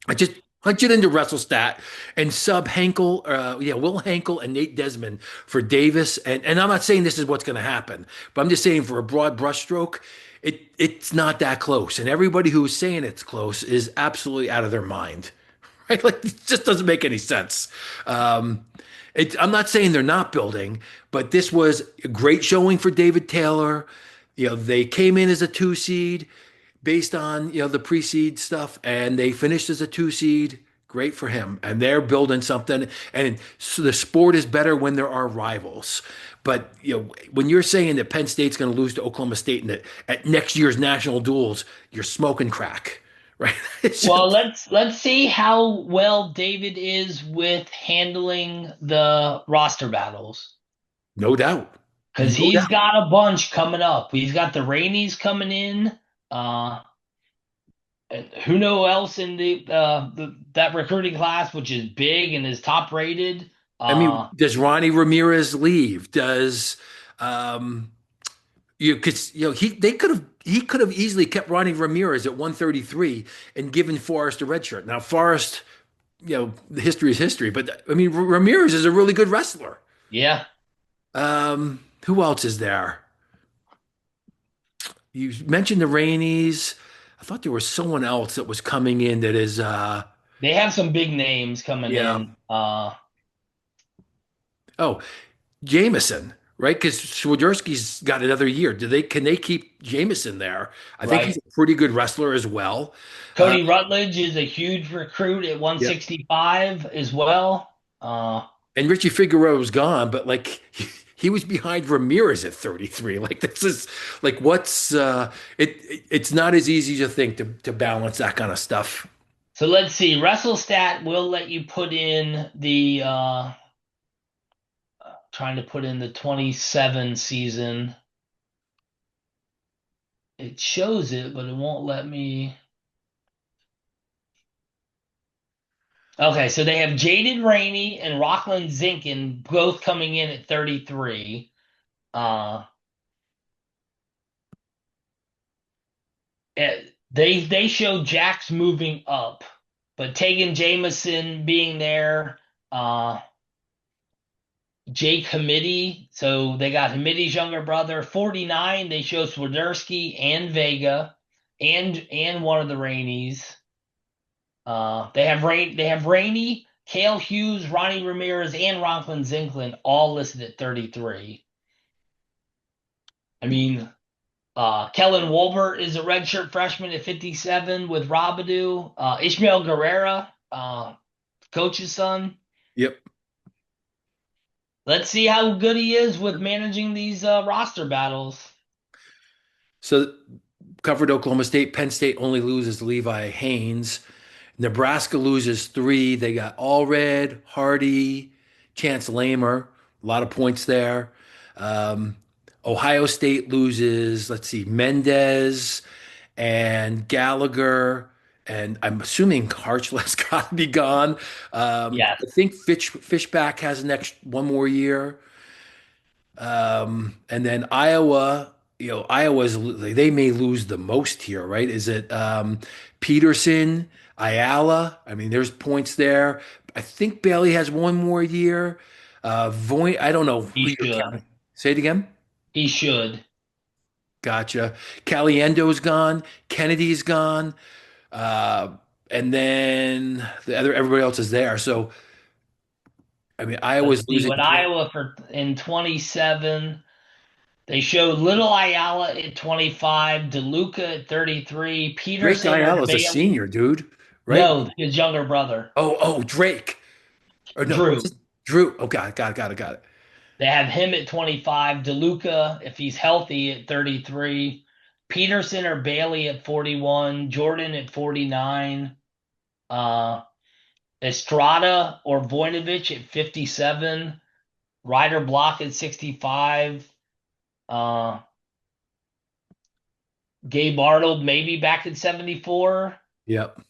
I just punch it into WrestleStat and sub Henkel, Will Henkel and Nate Desmond for Davis. And I'm not saying this is what's going to happen, but I'm just saying for a broad brushstroke, it's not that close. And everybody who's saying it's close is absolutely out of their mind. Right? Like it just doesn't make any sense. Um, I'm not saying they're not building, but this was a great showing for David Taylor. They came in as a two seed based on the pre-seed stuff, and they finished as a two seed. Great for him, and they're building something. And so the sport is better when there are rivals. But when you're saying that Penn State's going to lose to Oklahoma State and that at next year's national duels, you're smoking crack, right? It's Well, just let's see how well David is with handling the roster battles. no doubt, Because no he's doubt. got a bunch coming up. He's got the Rainies coming in. Uh, and who know else in the that recruiting class, which is big and is top rated. I mean, Uh, does Ronnie Ramirez leave? Does um, because he could have easily kept Ronnie Ramirez at 133 and given Forrest a red shirt. Now Forrest, the history is history, but I mean Ramirez is a really good wrestler. yeah, Who else is there? You mentioned the Rainies. I thought there was someone else that was coming in that is they have some big names coming yeah. in. Oh, Jameson, right? Because Swiderski's got another year. Can they keep Jameson there? I think he's Right. a pretty good wrestler as well. Uh, Cody Rutledge is a huge recruit at yeah. 165 as well. And Richie Figueroa was gone, but like he was behind Ramirez at 33. Like this is like what's it's not as easy to think to balance that kind of stuff. So let's see. WrestleStat will let you put in the trying to put in the 27 season. It shows it, but it won't let me. Okay, so they have Jaded Rainey and Rockland Zinkin both coming in at 33. Uh, they show Jax moving up, but Tegan Jameson being there, Jake Hamidi. So they got Hamidi's younger brother, 49. They show Swiderski and Vega and one of the Rainies. They have Rainey, Cale Hughes, Ronnie Ramirez, and Ronklin Zinklin all listed at 33. I mean, Kellen Wolbert is a redshirt freshman at 57 with Robidoux. Ishmael Guerrera, coach's son. Yep. Let's see how good he is with managing these roster battles. So covered Oklahoma State. Penn State only loses Levi Haynes. Nebraska loses three. They got Allred, Hardy, Chance Lamer. A lot of points there. Um, Ohio State loses, let's see, Mendez and Gallagher. And I'm assuming Harchel's got to be gone. Yes, I think Fishback has an next one more year. And then Iowa, Iowa's they may lose the most here, right? Is it Peterson, Ayala? I mean, there's points there. I think Bailey has one more year. Voight, I don't know he who you're should. counting. Say it again. He should. Gotcha. Caliendo's gone. Kennedy's gone. Uh, and then everybody else is there. So I mean, Let's Iowa's see. losing With Iowa for in 27, they showed Little Ayala at 25, DeLuca at 33, Drake Peterson or Ayala's a Bailey. senior, dude, right? No, his younger brother, Oh, Drake. Or no, what's Drew. his Drew? Oh, got it. They have him at 25, DeLuca, if he's healthy, at 33, Peterson or Bailey at 41, Jordan at 49, uh, Estrada or Voinovich at 57, Ryder Block at 65, uh, Gabe Arnold maybe back at 74, Yep.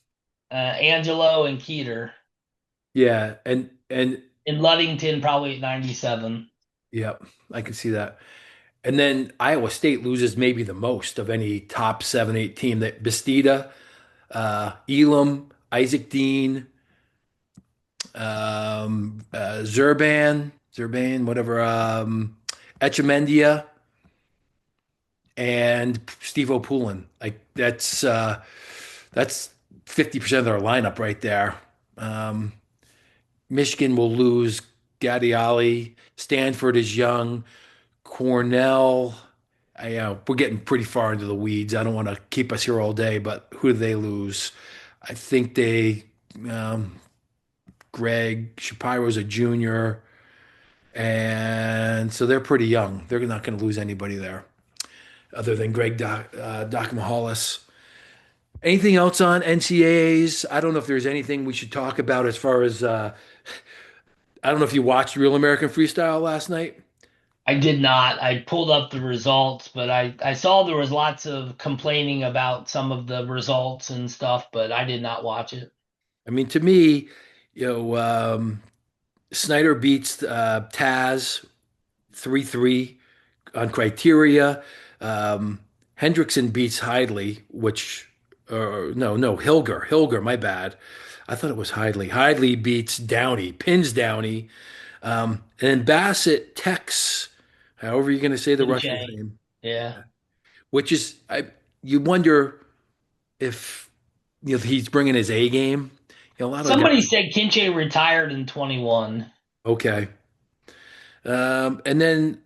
Angelo and Keeter. Yeah, and In Ludington, probably at 97. yep, I can see that. And then Iowa State loses maybe the most of any top 7, 8 team. That Bastida, Elam, Isaac Dean, Zurban, whatever, Echemendia, and Steve O'Poulin. Like that's 50% of their lineup right there. Um, Michigan will lose Gadiali. Stanford is young. Cornell, we're getting pretty far into the weeds. I don't want to keep us here all day, but who do they lose? I think um, Greg Shapiro's a junior, and so they're pretty young. They're not going to lose anybody there other than Doc Mahalis. Anything else on NCAAs? I don't know if there's anything we should talk about as far as I don't know if you watched Real American Freestyle last night. I did not. I pulled up the results, but I saw there was lots of complaining about some of the results and stuff, but I did not watch it. I mean, to me, you know, Snyder beats Taz 3-3 on criteria. Hendrickson beats Hidley, which, no, Hilger, my bad. I thought it was Hidley. Hidley beats Downey, pins Downey. And then Bassett techs, however you're going to say the Russian's Pinche. name, Yeah. which is, you wonder if, he's bringing his A game. A lot of Somebody guys, said Kinche retired in 21. okay. And then,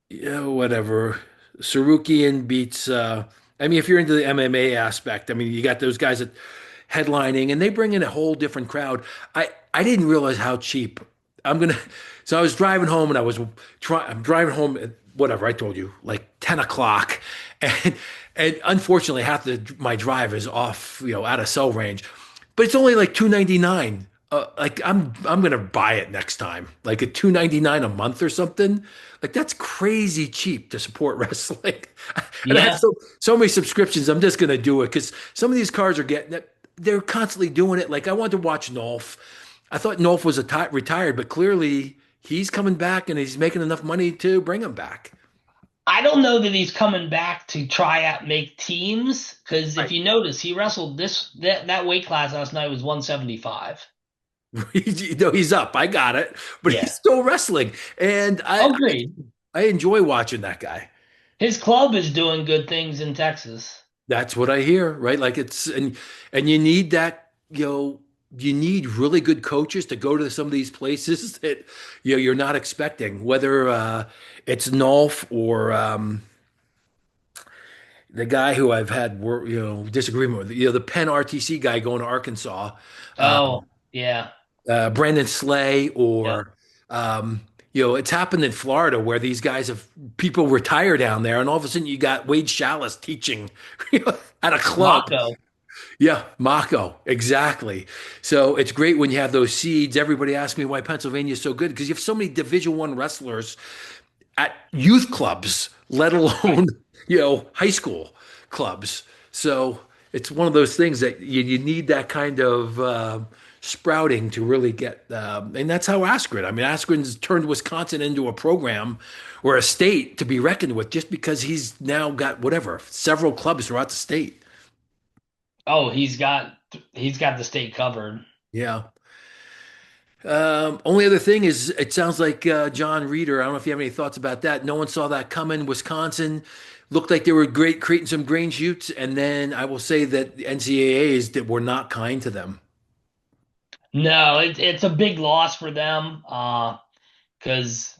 whatever. Sarukian beats. I mean, if you're into the MMA aspect, I mean, you got those guys that headlining, and they bring in a whole different crowd. I didn't realize how cheap. I'm gonna. So I was driving home, and I'm driving home at whatever I told you, like 10 o'clock, and unfortunately, my drive is off, out of cell range, but it's only like 2.99. Like I'm gonna buy it next time, like at 2.99 a month or something. Like that's crazy cheap to support wrestling. And I have Yeah. so many subscriptions. I'm just gonna do it because some of these cars are getting it. They're constantly doing it. Like I wanted to watch Nolf. I thought Nolf was retired, but clearly he's coming back and he's making enough money to bring him back. I don't know that he's coming back to try out make teams because if Right. you notice, he wrestled that weight class last night was 175. He's up. I got it, but he's Yeah. still wrestling, and Agreed. I enjoy watching that guy. His club is doing good things in Texas. That's what I hear, right? Like and you need that, you need really good coaches to go to some of these places that you're not expecting, whether it's Nolf or the guy who I've had disagreement with, the Penn RTC guy going to Arkansas, uh, Oh, yeah. Brandon Slay, Yep. or it's happened in Florida where these guys have people retire down there, and all of a sudden you got Wade Chalice teaching at a club. Mako. Yeah, Mako, exactly. So it's great when you have those seeds. Everybody asks me why Pennsylvania is so good because you have so many Division One wrestlers at youth clubs, let Right. alone high school clubs. So it's one of those things that you need that kind of sprouting to really get, and that's how Askren. I mean, Askren's turned Wisconsin into a program or a state to be reckoned with just because he's now got whatever several clubs throughout the state. Oh, he's got the state covered. Yeah. Only other thing is, it sounds like John Reeder. I don't know if you have any thoughts about that. No one saw that coming. Wisconsin looked like they were great, creating some green shoots, and then I will say that the NCAAs that were not kind to them. No, it's a big loss for them, because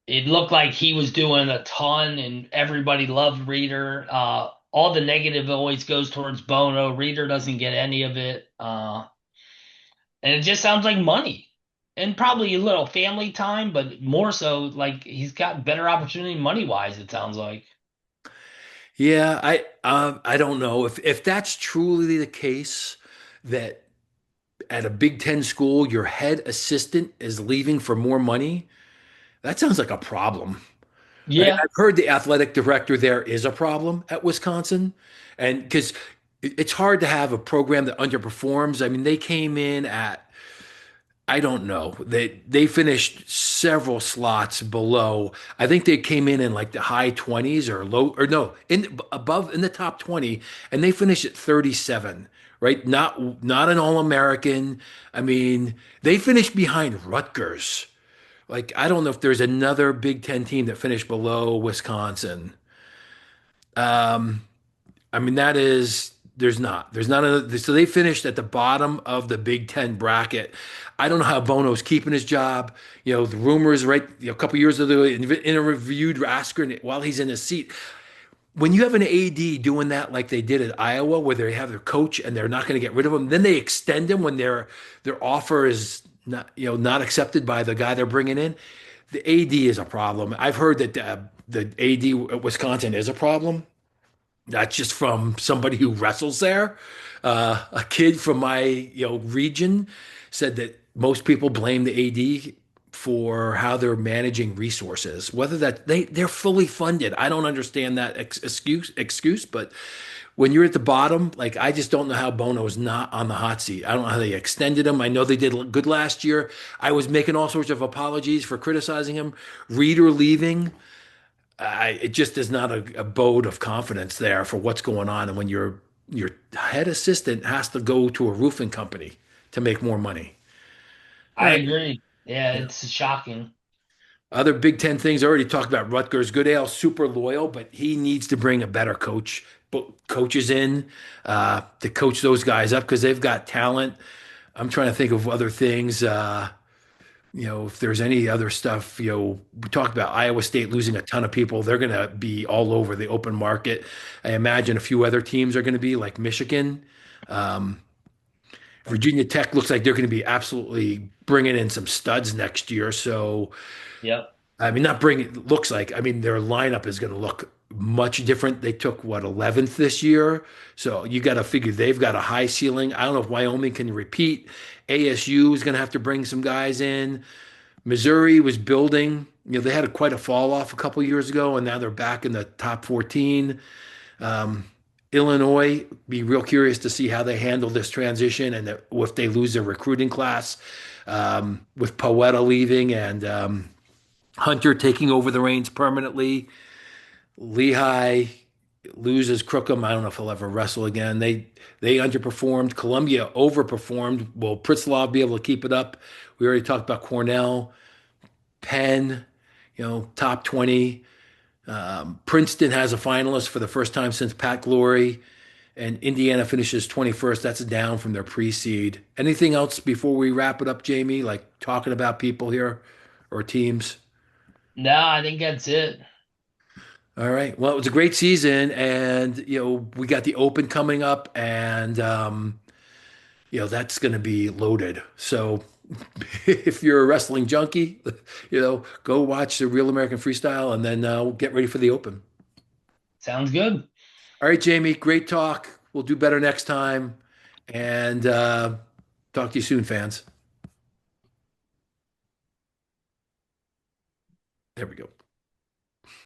it looked like he was doing a ton and everybody loved Reader. All the negative always goes towards Bono. Reader doesn't get any of it. And it just sounds like money and probably a little family time, but more so like he's got better opportunity money wise, it sounds like. Yeah, I don't know if that's truly the case that at a Big Ten school your head assistant is leaving for more money. That sounds like a problem. Yeah. I've heard the athletic director there is a problem at Wisconsin, and because it's hard to have a program that underperforms. I mean, they came in at I don't know. They finished several slots below. I think they came in like the high 20s or low or no, in above in the top 20 and they finished at 37, right? Not an All-American. I mean, they finished behind Rutgers. Like I don't know if there's another Big Ten team that finished below Wisconsin. Um, I mean, there's not. There's not a, so they finished at the bottom of the Big Ten bracket. I don't know how Bono's keeping his job. The rumors, right, a couple years ago, interviewed Askren while he's in his seat. When you have an AD doing that, like they did at Iowa, where they have their coach and they're not going to get rid of him, then they extend him when their offer is not accepted by the guy they're bringing in. The AD is a problem. I've heard that the AD at Wisconsin is a problem. That's just from somebody who wrestles there. A kid from my region said that most people blame the AD for how they're managing resources, whether that they're fully funded. I don't understand that excuse, but when you're at the bottom, like I just don't know how Bono is not on the hot seat. I don't know how they extended him. I know they did good last year. I was making all sorts of apologies for criticizing him. Reader leaving. It just is not a abode of confidence there for what's going on. And when your head assistant has to go to a roofing company to make more money. All I right. agree. Yeah, Yeah. it's shocking. Other Big Ten things I already talked about. Rutgers, Goodale, super loyal, but he needs to bring a better coach, coaches in to coach those guys up because they've got talent. I'm trying to think of other things. If there's any other stuff, we talked about Iowa State losing a ton of people. They're going to be all over the open market. I imagine a few other teams are going to be like Michigan. Um, Virginia Tech looks like they're going to be absolutely bringing in some studs next year. So, Yep. I mean, not bring it looks like, I mean, their lineup is going to look much different. They took what, 11th this year. So you got to figure they've got a high ceiling. I don't know if Wyoming can repeat. ASU is going to have to bring some guys in. Missouri was building. They had quite a fall off a couple years ago, and now they're back in the top 14. Um, Illinois, be real curious to see how they handle this transition and if they lose their recruiting class with Poeta leaving and Hunter taking over the reins permanently. Lehigh loses Crookham. I don't know if he'll ever wrestle again. They underperformed. Columbia overperformed. Will Pritzlav be able to keep it up? We already talked about Cornell. Penn, top 20. Princeton has a finalist for the first time since Pat Glory, and Indiana finishes 21st. That's down from their pre-seed. Anything else before we wrap it up, Jamie? Like talking about people here or teams? No, I think that's it. All right. Well, it was a great season, and we got the Open coming up, and that's going to be loaded. So, if you're a wrestling junkie, go watch the Real American Freestyle, and then get ready for the Open. Sounds good. All right, Jamie. Great talk. We'll do better next time, and talk to you soon, fans. There we go.